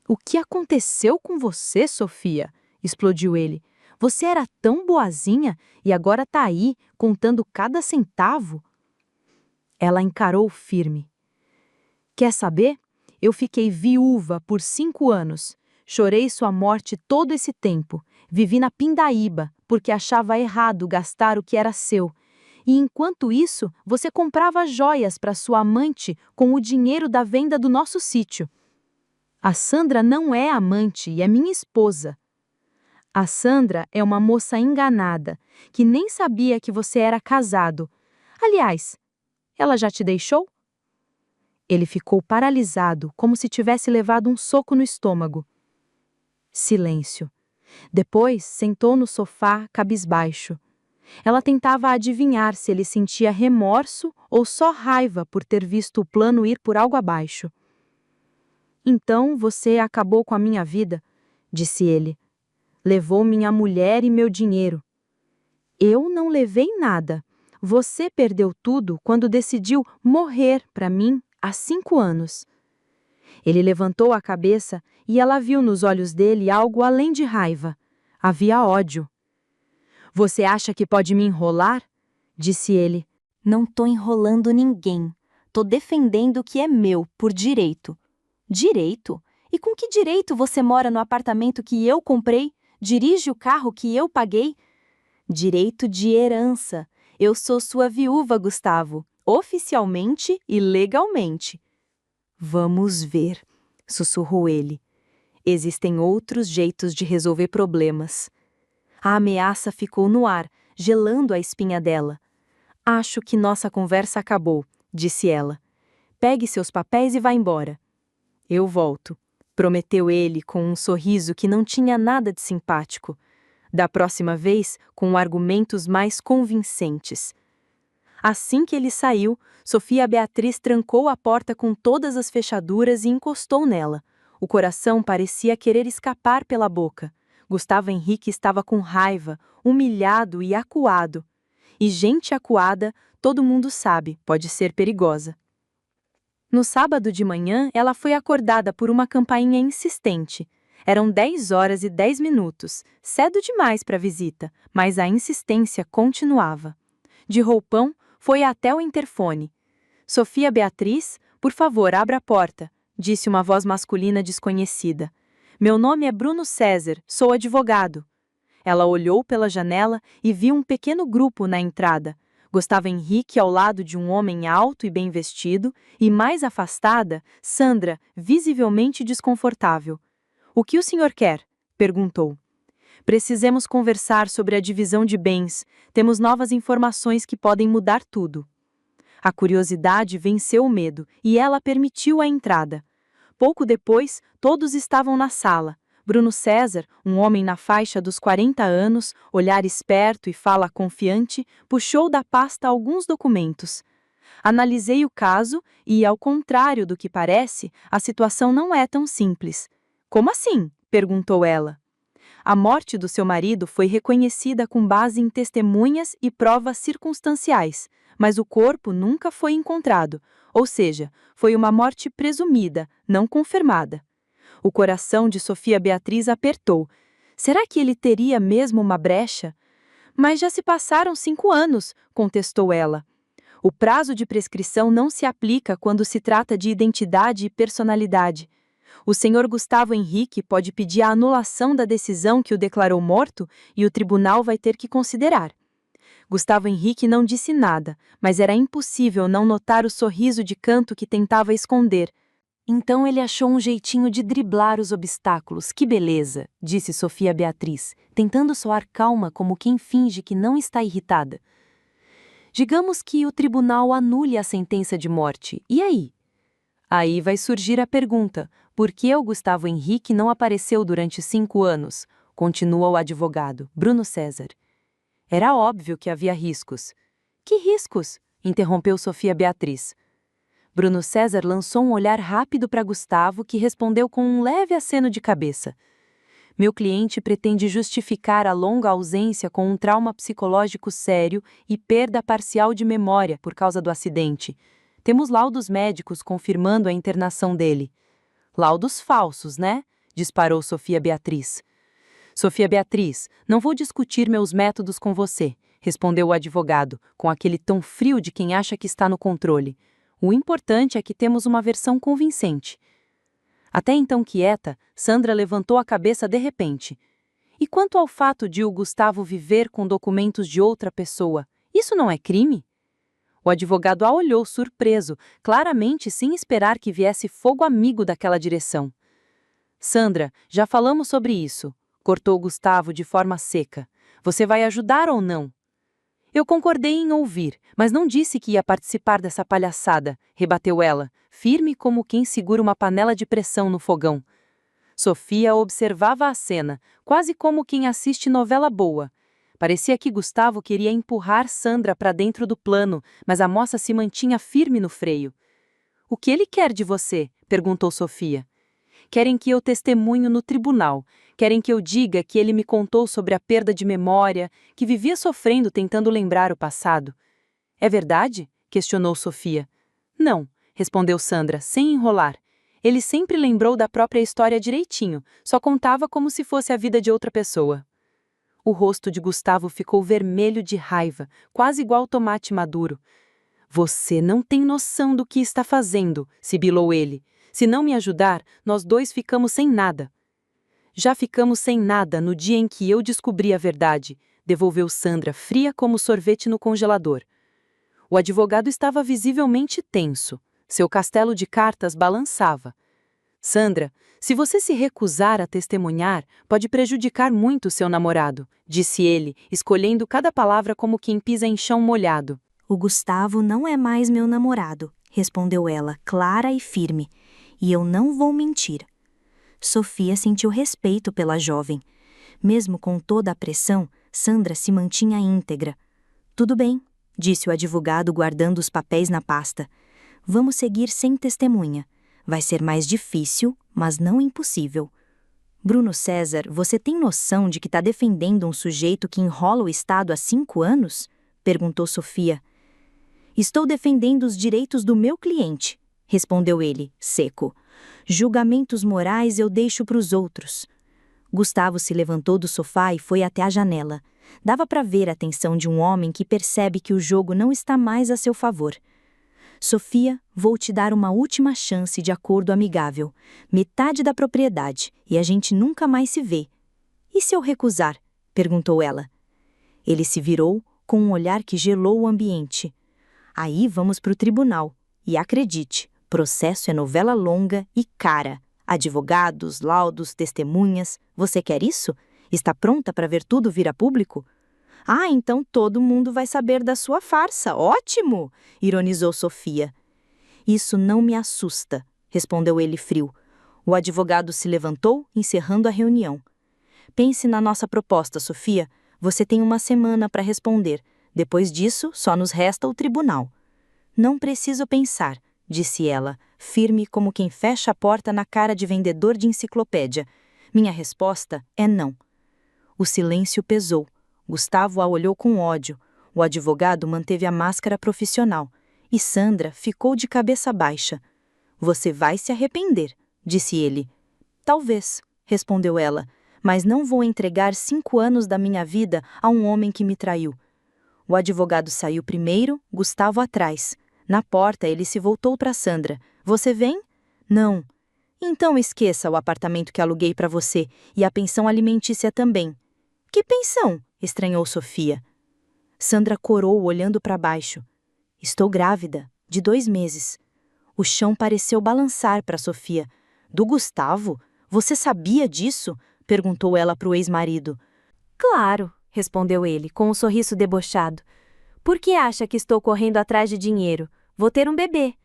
O que aconteceu com você, Sofia? Explodiu ele. Você era tão boazinha e agora tá aí, contando cada centavo? Ela encarou firme. Quer saber? Eu fiquei viúva por 5 anos. Chorei sua morte todo esse tempo. Vivi na pindaíba, porque achava errado gastar o que era seu. E enquanto isso, você comprava joias para sua amante com o dinheiro da venda do nosso sítio. A Sandra não é amante e é minha esposa. A Sandra é uma moça enganada, que nem sabia que você era casado. Aliás, ela já te deixou? Ele ficou paralisado, como se tivesse levado um soco no estômago. Silêncio. Depois, sentou no sofá, cabisbaixo. Ela tentava adivinhar se ele sentia remorso ou só raiva por ter visto o plano ir por algo abaixo. Então você acabou com a minha vida, disse ele. Levou minha mulher e meu dinheiro. Eu não levei nada. Você perdeu tudo quando decidiu morrer para mim há 5 anos. Ele levantou a cabeça e ela viu nos olhos dele algo além de raiva. Havia ódio. Você acha que pode me enrolar? Disse ele. Não tô enrolando ninguém. Tô defendendo o que é meu, por direito. Direito? E com que direito você mora no apartamento que eu comprei? Dirige o carro que eu paguei? Direito de herança. Eu sou sua viúva, Gustavo, oficialmente e legalmente. Vamos ver, sussurrou ele. Existem outros jeitos de resolver problemas. A ameaça ficou no ar, gelando a espinha dela. Acho que nossa conversa acabou, disse ela. Pegue seus papéis e vá embora. Eu volto, prometeu ele com um sorriso que não tinha nada de simpático. Da próxima vez, com argumentos mais convincentes. Assim que ele saiu, Sofia Beatriz trancou a porta com todas as fechaduras e encostou nela. O coração parecia querer escapar pela boca. Gustavo Henrique estava com raiva, humilhado e acuado. E gente acuada, todo mundo sabe, pode ser perigosa. No sábado de manhã, ela foi acordada por uma campainha insistente. Eram 10h10, cedo demais para a visita, mas a insistência continuava. De roupão, foi até o interfone. Sofia Beatriz, por favor, abra a porta, disse uma voz masculina desconhecida. Meu nome é Bruno César, sou advogado. Ela olhou pela janela e viu um pequeno grupo na entrada. Gustavo Henrique ao lado de um homem alto e bem vestido, e mais afastada, Sandra, visivelmente desconfortável. O que o senhor quer? Perguntou. Precisamos conversar sobre a divisão de bens. Temos novas informações que podem mudar tudo. A curiosidade venceu o medo e ela permitiu a entrada. Pouco depois, todos estavam na sala. Bruno César, um homem na faixa dos 40 anos, olhar esperto e fala confiante, puxou da pasta alguns documentos. Analisei o caso e, ao contrário do que parece, a situação não é tão simples. Como assim? Perguntou ela. A morte do seu marido foi reconhecida com base em testemunhas e provas circunstanciais, mas o corpo nunca foi encontrado, ou seja, foi uma morte presumida, não confirmada. O coração de Sofia Beatriz apertou. Será que ele teria mesmo uma brecha? Mas já se passaram 5 anos, contestou ela. O prazo de prescrição não se aplica quando se trata de identidade e personalidade. O senhor Gustavo Henrique pode pedir a anulação da decisão que o declarou morto e o tribunal vai ter que considerar. Gustavo Henrique não disse nada, mas era impossível não notar o sorriso de canto que tentava esconder. Então ele achou um jeitinho de driblar os obstáculos. Que beleza, disse Sofia Beatriz, tentando soar calma como quem finge que não está irritada. Digamos que o tribunal anule a sentença de morte. E aí? Aí vai surgir a pergunta: por que o Gustavo Henrique não apareceu durante 5 anos? Continua o advogado, Bruno César. Era óbvio que havia riscos. Que riscos? Interrompeu Sofia Beatriz. Bruno César lançou um olhar rápido para Gustavo, que respondeu com um leve aceno de cabeça. Meu cliente pretende justificar a longa ausência com um trauma psicológico sério e perda parcial de memória por causa do acidente. Temos laudos médicos confirmando a internação dele. Laudos falsos, né? Disparou Sofia Beatriz. Sofia Beatriz, não vou discutir meus métodos com você, respondeu o advogado, com aquele tom frio de quem acha que está no controle. O importante é que temos uma versão convincente. Até então quieta, Sandra levantou a cabeça de repente. E quanto ao fato de o Gustavo viver com documentos de outra pessoa, isso não é crime? O advogado a olhou surpreso, claramente sem esperar que viesse fogo amigo daquela direção. Sandra, já falamos sobre isso, cortou Gustavo de forma seca. Você vai ajudar ou não? Eu concordei em ouvir, mas não disse que ia participar dessa palhaçada, rebateu ela, firme como quem segura uma panela de pressão no fogão. Sofia observava a cena, quase como quem assiste novela boa. Parecia que Gustavo queria empurrar Sandra para dentro do plano, mas a moça se mantinha firme no freio. O que ele quer de você? Perguntou Sofia. Querem que eu testemunho no tribunal. Querem que eu diga que ele me contou sobre a perda de memória, que vivia sofrendo tentando lembrar o passado. É verdade? Questionou Sofia. Não, respondeu Sandra, sem enrolar. Ele sempre lembrou da própria história direitinho, só contava como se fosse a vida de outra pessoa. O rosto de Gustavo ficou vermelho de raiva, quase igual tomate maduro. Você não tem noção do que está fazendo, sibilou ele. Se não me ajudar, nós dois ficamos sem nada. Já ficamos sem nada no dia em que eu descobri a verdade, devolveu Sandra, fria como sorvete no congelador. O advogado estava visivelmente tenso. Seu castelo de cartas balançava. Sandra, se você se recusar a testemunhar, pode prejudicar muito seu namorado, disse ele, escolhendo cada palavra como quem pisa em chão molhado. O Gustavo não é mais meu namorado, respondeu ela, clara e firme. E eu não vou mentir. Sofia sentiu respeito pela jovem. Mesmo com toda a pressão, Sandra se mantinha íntegra. Tudo bem, disse o advogado guardando os papéis na pasta. Vamos seguir sem testemunha. Vai ser mais difícil, mas não impossível. Bruno César, você tem noção de que está defendendo um sujeito que enrola o Estado há 5 anos? Perguntou Sofia. Estou defendendo os direitos do meu cliente, respondeu ele, seco. Julgamentos morais eu deixo para os outros. Gustavo se levantou do sofá e foi até a janela. Dava para ver a tensão de um homem que percebe que o jogo não está mais a seu favor. Sofia, vou te dar uma última chance de acordo amigável. Metade da propriedade, e a gente nunca mais se vê. E se eu recusar? Perguntou ela. Ele se virou com um olhar que gelou o ambiente. Aí vamos para o tribunal. E acredite, processo é novela longa e cara. Advogados, laudos, testemunhas. Você quer isso? Está pronta para ver tudo vir a público? Ah, então todo mundo vai saber da sua farsa. Ótimo! Ironizou Sofia. Isso não me assusta, respondeu ele frio. O advogado se levantou, encerrando a reunião. Pense na nossa proposta, Sofia. Você tem uma semana para responder. Depois disso, só nos resta o tribunal. Não preciso pensar, disse ela, firme como quem fecha a porta na cara de vendedor de enciclopédia. Minha resposta é não. O silêncio pesou. Gustavo a olhou com ódio. O advogado manteve a máscara profissional. E Sandra ficou de cabeça baixa. Você vai se arrepender, disse ele. Talvez, respondeu ela, mas não vou entregar 5 anos da minha vida a um homem que me traiu. O advogado saiu primeiro, Gustavo atrás. Na porta, ele se voltou para Sandra. Você vem? Não. Então esqueça o apartamento que aluguei para você e a pensão alimentícia também. Que pensão? Estranhou Sofia. Sandra corou olhando para baixo. Estou grávida, de 2 meses. O chão pareceu balançar para Sofia. Do Gustavo? Você sabia disso? Perguntou ela para o ex-marido. Claro, respondeu ele, com um sorriso debochado. Por que acha que estou correndo atrás de dinheiro? Vou ter um bebê.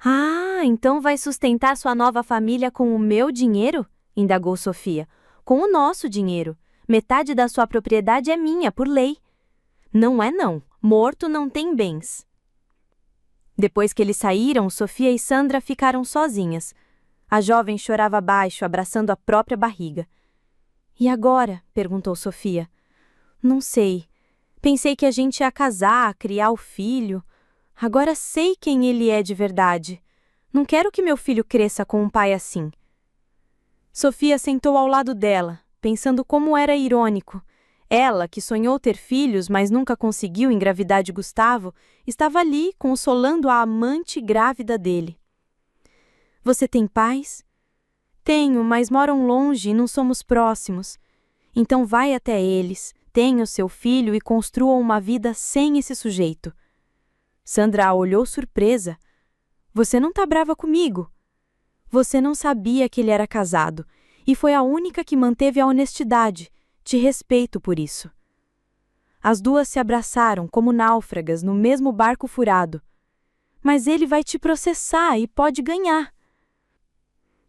Ah, então vai sustentar sua nova família com o meu dinheiro? Indagou Sofia. Com o nosso dinheiro. Metade da sua propriedade é minha, por lei. Não é não. Morto não tem bens. Depois que eles saíram, Sofia e Sandra ficaram sozinhas. A jovem chorava baixo, abraçando a própria barriga. E agora? Perguntou Sofia. Não sei. Pensei que a gente ia casar, criar o filho. Agora sei quem ele é de verdade. Não quero que meu filho cresça com um pai assim. Sofia sentou ao lado dela, pensando como era irônico. Ela, que sonhou ter filhos, mas nunca conseguiu engravidar de Gustavo, estava ali consolando a amante grávida dele. Você tem pais? Tenho, mas moram longe e não somos próximos. Então vai até eles, tenha o seu filho e construa uma vida sem esse sujeito. Sandra a olhou surpresa. Você não tá brava comigo? Você não sabia que ele era casado, e foi a única que manteve a honestidade. Te respeito por isso. As duas se abraçaram como náufragas no mesmo barco furado. Mas ele vai te processar e pode ganhar.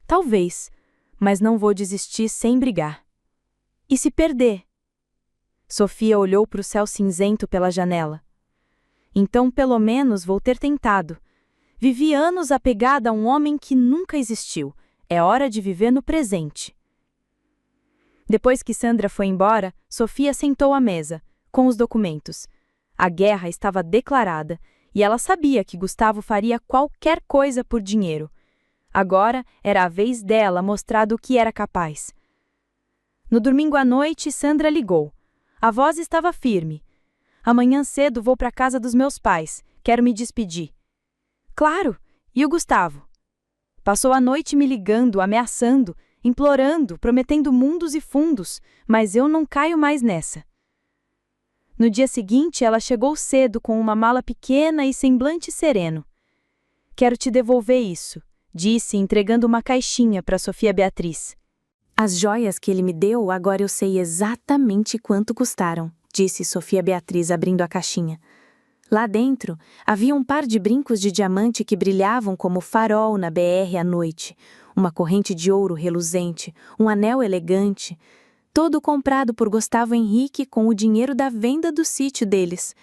Talvez, mas não vou desistir sem brigar. E se perder? Sofia olhou para o céu cinzento pela janela. Então, pelo menos, vou ter tentado. Vivi anos apegada a um homem que nunca existiu. É hora de viver no presente. Depois que Sandra foi embora, Sofia sentou à mesa, com os documentos. A guerra estava declarada, e ela sabia que Gustavo faria qualquer coisa por dinheiro. Agora era a vez dela mostrar do que era capaz. No domingo à noite, Sandra ligou. A voz estava firme. Amanhã cedo vou para a casa dos meus pais. Quero me despedir. Claro! E o Gustavo? Passou a noite me ligando, ameaçando, implorando, prometendo mundos e fundos, mas eu não caio mais nessa. No dia seguinte, ela chegou cedo com uma mala pequena e semblante sereno. Quero te devolver isso, disse, entregando uma caixinha para Sofia Beatriz. As joias que ele me deu, agora eu sei exatamente quanto custaram, disse Sofia Beatriz abrindo a caixinha. Lá dentro, havia um par de brincos de diamante que brilhavam como farol na BR à noite, uma corrente de ouro reluzente, um anel elegante, todo comprado por Gustavo Henrique com o dinheiro da venda do sítio deles.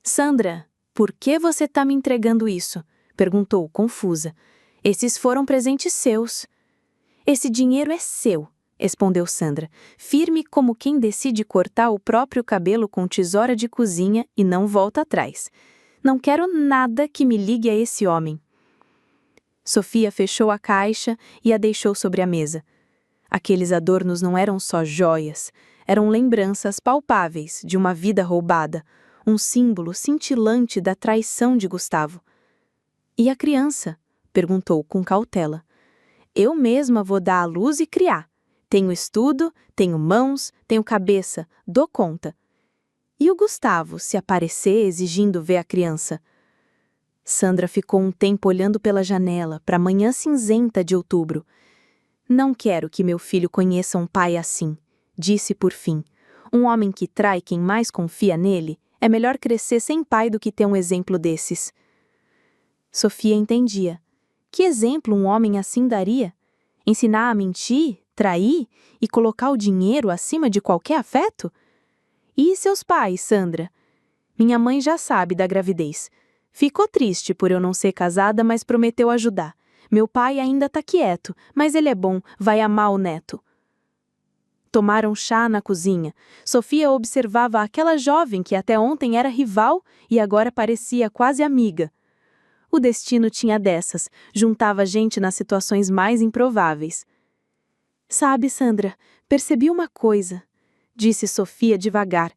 Sandra, por que você está me entregando isso? Perguntou, confusa. Esses foram presentes seus. Esse dinheiro é seu, respondeu Sandra, firme como quem decide cortar o próprio cabelo com tesoura de cozinha e não volta atrás. Não quero nada que me ligue a esse homem. Sofia fechou a caixa e a deixou sobre a mesa. Aqueles adornos não eram só joias, eram lembranças palpáveis de uma vida roubada, um símbolo cintilante da traição de Gustavo. E a criança? Perguntou com cautela. Eu mesma vou dar à luz e criar. Tenho estudo, tenho mãos, tenho cabeça, dou conta. E o Gustavo, se aparecer exigindo ver a criança? Sandra ficou um tempo olhando pela janela para a manhã cinzenta de outubro. Não quero que meu filho conheça um pai assim, disse por fim. Um homem que trai quem mais confia nele, é melhor crescer sem pai do que ter um exemplo desses. Sofia entendia. Que exemplo um homem assim daria? Ensinar a mentir, trair e colocar o dinheiro acima de qualquer afeto? E seus pais, Sandra? Minha mãe já sabe da gravidez. Ficou triste por eu não ser casada, mas prometeu ajudar. Meu pai ainda tá quieto, mas ele é bom, vai amar o neto. Tomaram chá na cozinha. Sofia observava aquela jovem que até ontem era rival e agora parecia quase amiga. O destino tinha dessas, juntava gente nas situações mais improváveis. Sabe, Sandra, percebi uma coisa, disse Sofia devagar.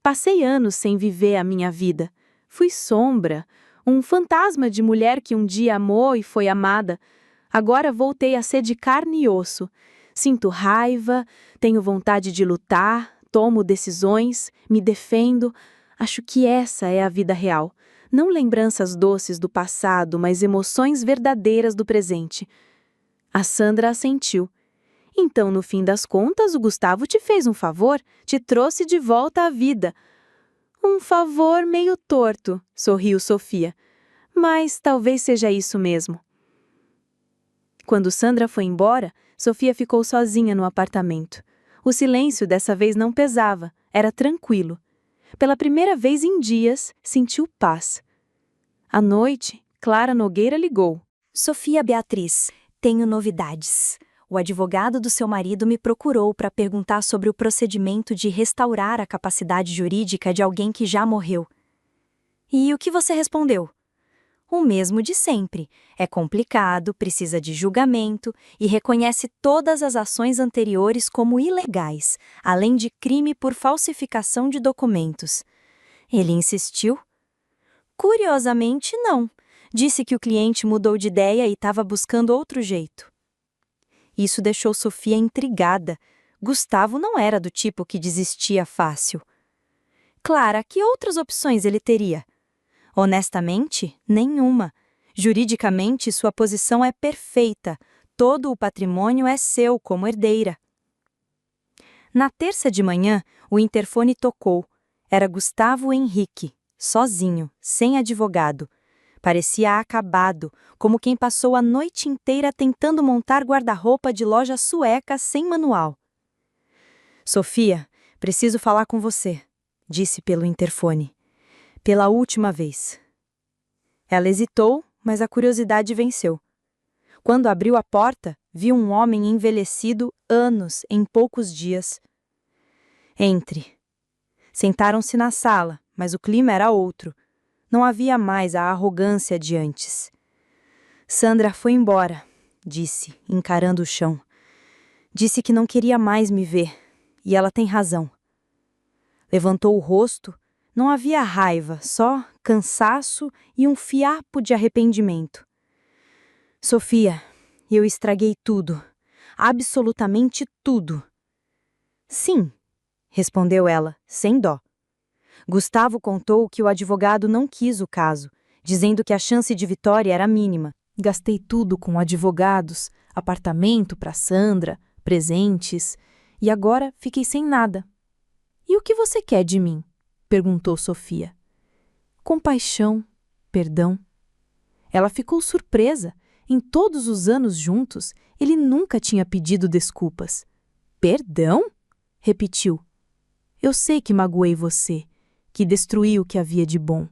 Passei anos sem viver a minha vida. Fui sombra, um fantasma de mulher que um dia amou e foi amada. Agora voltei a ser de carne e osso. Sinto raiva, tenho vontade de lutar, tomo decisões, me defendo. Acho que essa é a vida real. Não lembranças doces do passado, mas emoções verdadeiras do presente. A Sandra assentiu. Então, no fim das contas, o Gustavo te fez um favor, te trouxe de volta à vida. Um favor meio torto, sorriu Sofia. Mas talvez seja isso mesmo. Quando Sandra foi embora, Sofia ficou sozinha no apartamento. O silêncio dessa vez não pesava, era tranquilo. Pela primeira vez em dias, sentiu paz. À noite, Clara Nogueira ligou. Sofia Beatriz, tenho novidades. O advogado do seu marido me procurou para perguntar sobre o procedimento de restaurar a capacidade jurídica de alguém que já morreu. E o que você respondeu? O mesmo de sempre. É complicado, precisa de julgamento e reconhece todas as ações anteriores como ilegais, além de crime por falsificação de documentos. Ele insistiu? Curiosamente, não. Disse que o cliente mudou de ideia e estava buscando outro jeito. Isso deixou Sofia intrigada. Gustavo não era do tipo que desistia fácil. Clara, que outras opções ele teria? Honestamente, nenhuma. Juridicamente, sua posição é perfeita. Todo o patrimônio é seu como herdeira. Na terça de manhã, o interfone tocou. Era Gustavo Henrique, sozinho, sem advogado. Parecia acabado, como quem passou a noite inteira tentando montar guarda-roupa de loja sueca sem manual. Sofia, preciso falar com você, disse pelo interfone. Pela última vez. Ela hesitou, mas a curiosidade venceu. Quando abriu a porta, viu um homem envelhecido anos em poucos dias. Entre. Sentaram-se na sala, mas o clima era outro. Não havia mais a arrogância de antes. Sandra foi embora, disse, encarando o chão. Disse que não queria mais me ver, e ela tem razão. Levantou o rosto. Não havia raiva, só cansaço e um fiapo de arrependimento. Sofia, eu estraguei tudo. Absolutamente tudo. Sim, respondeu ela, sem dó. Gustavo contou que o advogado não quis o caso, dizendo que a chance de vitória era mínima. Gastei tudo com advogados, apartamento para Sandra, presentes, e agora fiquei sem nada. E o que você quer de mim? Perguntou Sofia. Compaixão, perdão. Ela ficou surpresa. Em todos os anos juntos, ele nunca tinha pedido desculpas. Perdão? Repetiu. Eu sei que magoei você, que destruí o que havia de bom.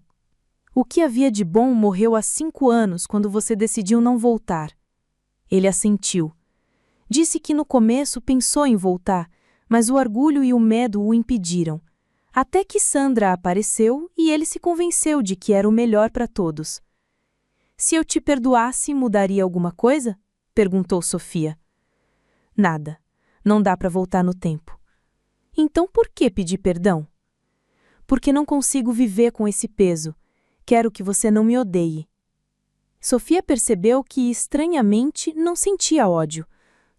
O que havia de bom morreu há 5 anos, quando você decidiu não voltar. Ele assentiu. Disse que no começo pensou em voltar, mas o orgulho e o medo o impediram. Até que Sandra apareceu e ele se convenceu de que era o melhor para todos. Se eu te perdoasse, mudaria alguma coisa? Perguntou Sofia. Nada. Não dá para voltar no tempo. Então por que pedir perdão? Porque não consigo viver com esse peso. Quero que você não me odeie. Sofia percebeu que, estranhamente, não sentia ódio,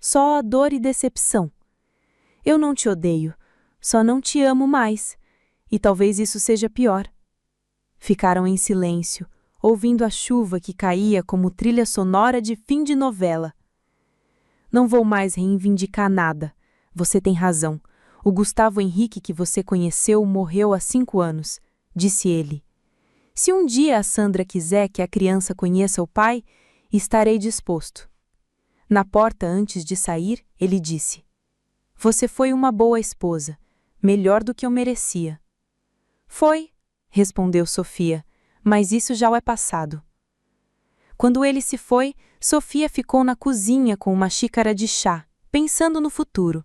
só dor e decepção. Eu não te odeio, só não te amo mais. E talvez isso seja pior. Ficaram em silêncio, ouvindo a chuva que caía como trilha sonora de fim de novela. Não vou mais reivindicar nada. Você tem razão. O Gustavo Henrique que você conheceu morreu há 5 anos, disse ele. Se um dia a Sandra quiser que a criança conheça o pai, estarei disposto. Na porta, antes de sair, ele disse: "Você foi uma boa esposa, melhor do que eu merecia." "Foi", respondeu Sofia, "mas isso já é passado." Quando ele se foi, Sofia ficou na cozinha com uma xícara de chá, pensando no futuro.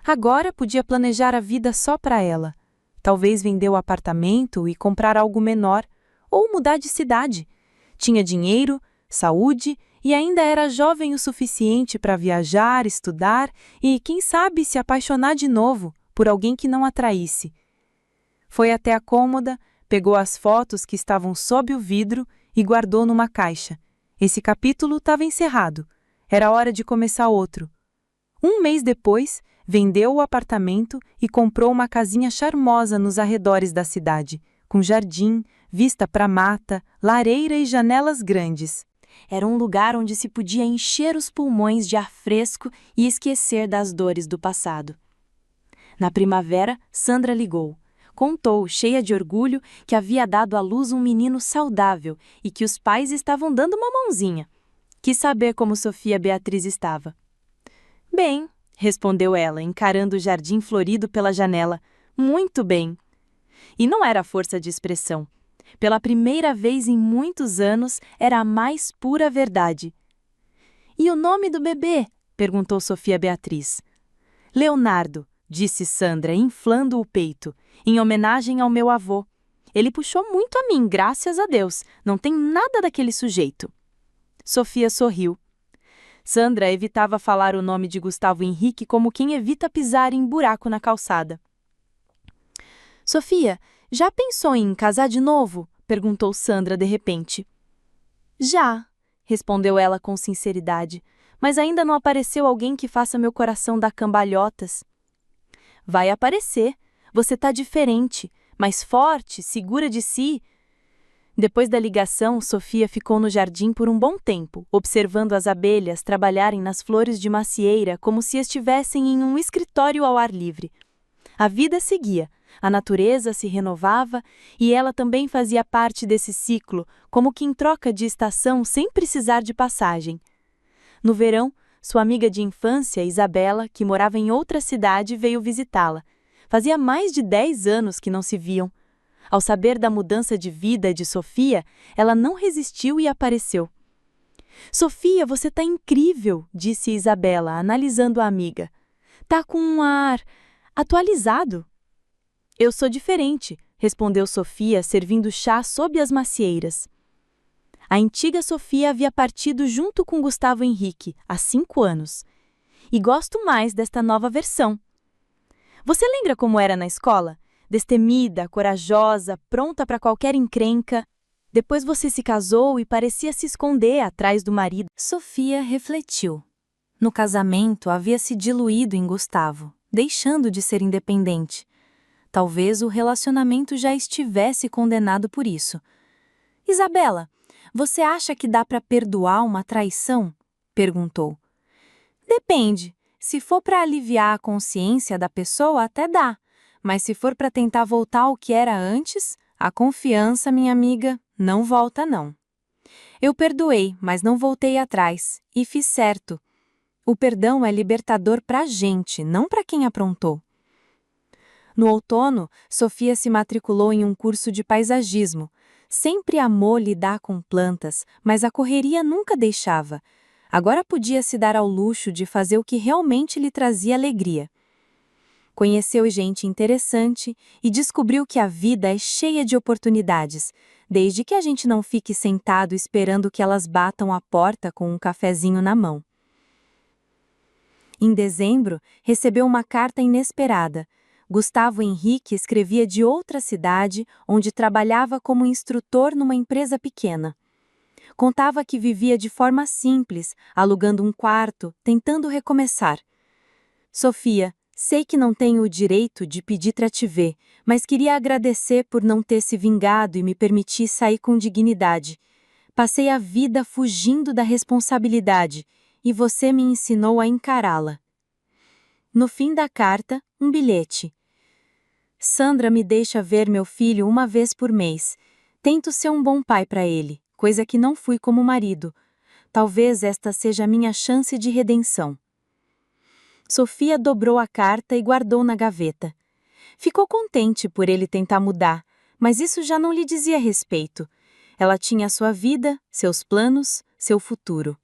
Agora podia planejar a vida só para ela. Talvez vender o apartamento e comprar algo menor, ou mudar de cidade. Tinha dinheiro, saúde e ainda era jovem o suficiente para viajar, estudar e, quem sabe, se apaixonar de novo por alguém que não a traísse. Foi até a cômoda, pegou as fotos que estavam sob o vidro e guardou numa caixa. Esse capítulo estava encerrado. Era hora de começar outro. Um mês depois, vendeu o apartamento e comprou uma casinha charmosa nos arredores da cidade, com jardim, vista para mata, lareira e janelas grandes. Era um lugar onde se podia encher os pulmões de ar fresco e esquecer das dores do passado. Na primavera, Sandra ligou. Contou, cheia de orgulho, que havia dado à luz um menino saudável e que os pais estavam dando uma mãozinha. Quis saber como Sofia Beatriz estava. "Bem", respondeu ela, encarando o jardim florido pela janela. "Muito bem." E não era força de expressão. Pela primeira vez em muitos anos, era a mais pura verdade. "E o nome do bebê?" perguntou Sofia Beatriz. "Leonardo", disse Sandra, inflando o peito, "em homenagem ao meu avô. Ele puxou muito a mim, graças a Deus. Não tem nada daquele sujeito." Sofia sorriu. Sandra evitava falar o nome de Gustavo Henrique como quem evita pisar em buraco na calçada. "Sofia, já pensou em casar de novo?" perguntou Sandra de repente. "Já", respondeu ela com sinceridade, "mas ainda não apareceu alguém que faça meu coração dar cambalhotas." "Vai aparecer. Você tá diferente, mais forte, segura de si." Depois da ligação, Sofia ficou no jardim por um bom tempo, observando as abelhas trabalharem nas flores de macieira como se estivessem em um escritório ao ar livre. A vida seguia, a natureza se renovava e ela também fazia parte desse ciclo, como que em troca de estação sem precisar de passagem. No verão, sua amiga de infância, Isabela, que morava em outra cidade, veio visitá-la. Fazia mais de 10 anos que não se viam. Ao saber da mudança de vida de Sofia, ela não resistiu e apareceu. "Sofia, você tá incrível", disse Isabela, analisando a amiga. "Tá com um ar atualizado." "Eu sou diferente", respondeu Sofia, servindo chá sob as macieiras. A antiga Sofia havia partido junto com Gustavo Henrique, há 5 anos. "E gosto mais desta nova versão." "Você lembra como era na escola? Destemida, corajosa, pronta para qualquer encrenca. Depois você se casou e parecia se esconder atrás do marido." Sofia refletiu. No casamento havia se diluído em Gustavo, deixando de ser independente. Talvez o relacionamento já estivesse condenado por isso. "Isabela, você acha que dá para perdoar uma traição?" perguntou. "Depende. Se for para aliviar a consciência da pessoa, até dá. Mas se for para tentar voltar ao que era antes, a confiança, minha amiga, não volta não. Eu perdoei, mas não voltei atrás, e fiz certo. O perdão é libertador para a gente, não para quem aprontou." No outono, Sofia se matriculou em um curso de paisagismo. Sempre amou lidar com plantas, mas a correria nunca deixava. Agora podia se dar ao luxo de fazer o que realmente lhe trazia alegria. Conheceu gente interessante e descobriu que a vida é cheia de oportunidades, desde que a gente não fique sentado esperando que elas batam a porta com um cafezinho na mão. Em dezembro, recebeu uma carta inesperada. Gustavo Henrique escrevia de outra cidade, onde trabalhava como instrutor numa empresa pequena. Contava que vivia de forma simples, alugando um quarto, tentando recomeçar. "Sofia, sei que não tenho o direito de pedir para te ver, mas queria agradecer por não ter se vingado e me permitir sair com dignidade. Passei a vida fugindo da responsabilidade, e você me ensinou a encará-la." No fim da carta, um bilhete. "Sandra me deixa ver meu filho uma vez por mês. Tento ser um bom pai para ele, coisa que não fui como marido. Talvez esta seja a minha chance de redenção. Sofia dobrou a carta e guardou na gaveta. Ficou contente por ele tentar mudar, mas isso já não lhe dizia respeito. Ela tinha sua vida, seus planos, seu futuro.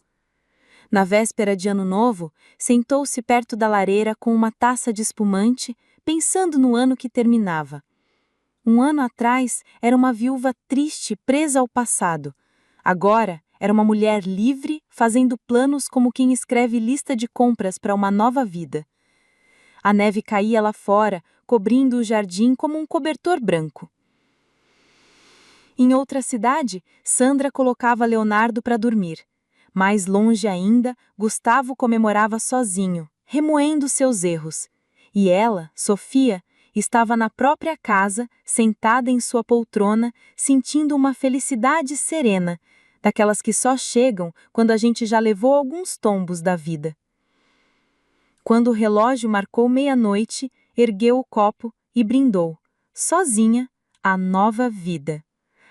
Na véspera de Ano Novo, sentou-se perto da lareira com uma taça de espumante, pensando no ano que terminava. Um ano atrás, era uma viúva triste presa ao passado. Agora, era uma mulher livre, fazendo planos como quem escreve lista de compras para uma nova vida. A neve caía lá fora, cobrindo o jardim como um cobertor branco. Em outra cidade, Sandra colocava Leonardo para dormir. Mais longe ainda, Gustavo comemorava sozinho, remoendo seus erros. E ela, Sofia, estava na própria casa, sentada em sua poltrona, sentindo uma felicidade serena, daquelas que só chegam quando a gente já levou alguns tombos da vida. Quando o relógio marcou meia-noite, ergueu o copo e brindou, sozinha, à nova vida,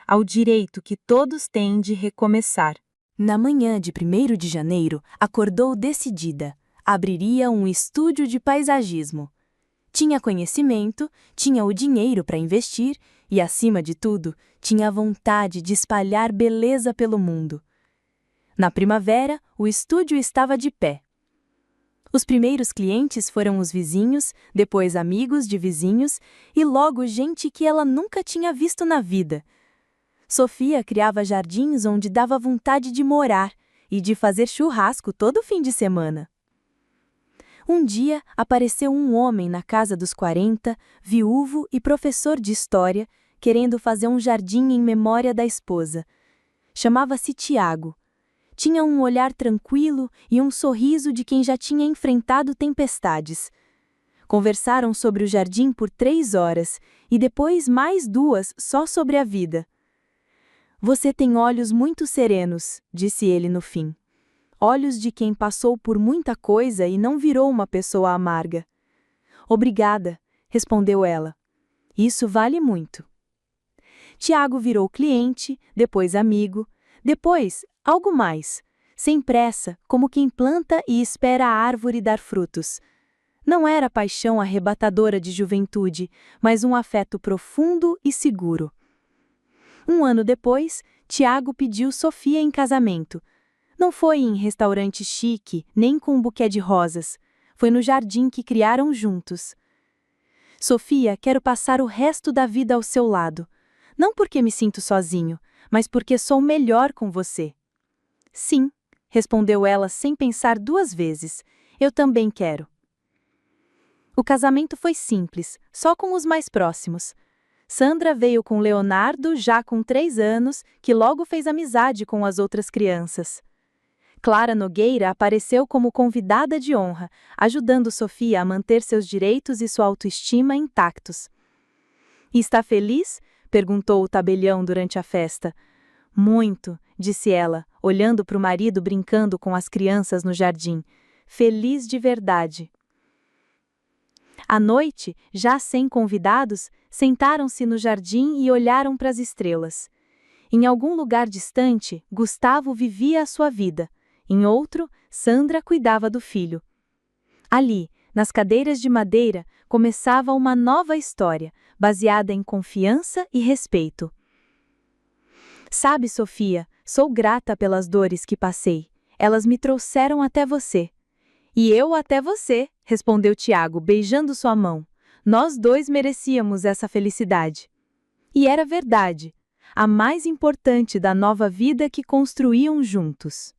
ao direito que todos têm de recomeçar. Na manhã de 1º de janeiro, acordou decidida. Abriria um estúdio de paisagismo. Tinha conhecimento, tinha o dinheiro para investir e, acima de tudo, tinha a vontade de espalhar beleza pelo mundo. Na primavera, o estúdio estava de pé. Os primeiros clientes foram os vizinhos, depois amigos de vizinhos e logo gente que ela nunca tinha visto na vida. Sofia criava jardins onde dava vontade de morar e de fazer churrasco todo fim de semana. Um dia, apareceu um homem na casa dos 40, viúvo e professor de história, querendo fazer um jardim em memória da esposa. Chamava-se Tiago. Tinha um olhar tranquilo e um sorriso de quem já tinha enfrentado tempestades. Conversaram sobre o jardim por 3 horas e depois mais 2 só sobre a vida. Você tem olhos muito serenos, disse ele no fim. Olhos de quem passou por muita coisa e não virou uma pessoa amarga. Obrigada, respondeu ela. Isso vale muito. Tiago virou cliente, depois amigo, depois algo mais, sem pressa, como quem planta e espera a árvore dar frutos. Não era paixão arrebatadora de juventude, mas um afeto profundo e seguro. Um ano depois, Tiago pediu Sofia em casamento. Não foi em restaurante chique, nem com um buquê de rosas. Foi no jardim que criaram juntos. Sofia, quero passar o resto da vida ao seu lado. Não porque me sinto sozinho, mas porque sou melhor com você. Sim, respondeu ela sem pensar 2 vezes. Eu também quero. O casamento foi simples, só com os mais próximos. Sandra veio com Leonardo, já com 3 anos, que logo fez amizade com as outras crianças. Clara Nogueira apareceu como convidada de honra, ajudando Sofia a manter seus direitos e sua autoestima intactos. E está feliz? Perguntou o tabelião durante a festa. Muito, disse ela, olhando para o marido brincando com as crianças no jardim. Feliz de verdade. À noite, já sem convidados, sentaram-se no jardim e olharam para as estrelas. Em algum lugar distante, Gustavo vivia a sua vida. Em outro, Sandra cuidava do filho. Ali, nas cadeiras de madeira, começava uma nova história, baseada em confiança e respeito. Sabe, Sofia, sou grata pelas dores que passei. Elas me trouxeram até você. E eu até você, respondeu Tiago, beijando sua mão. Nós 2 merecíamos essa felicidade. E era verdade, a mais importante da nova vida que construíam juntos.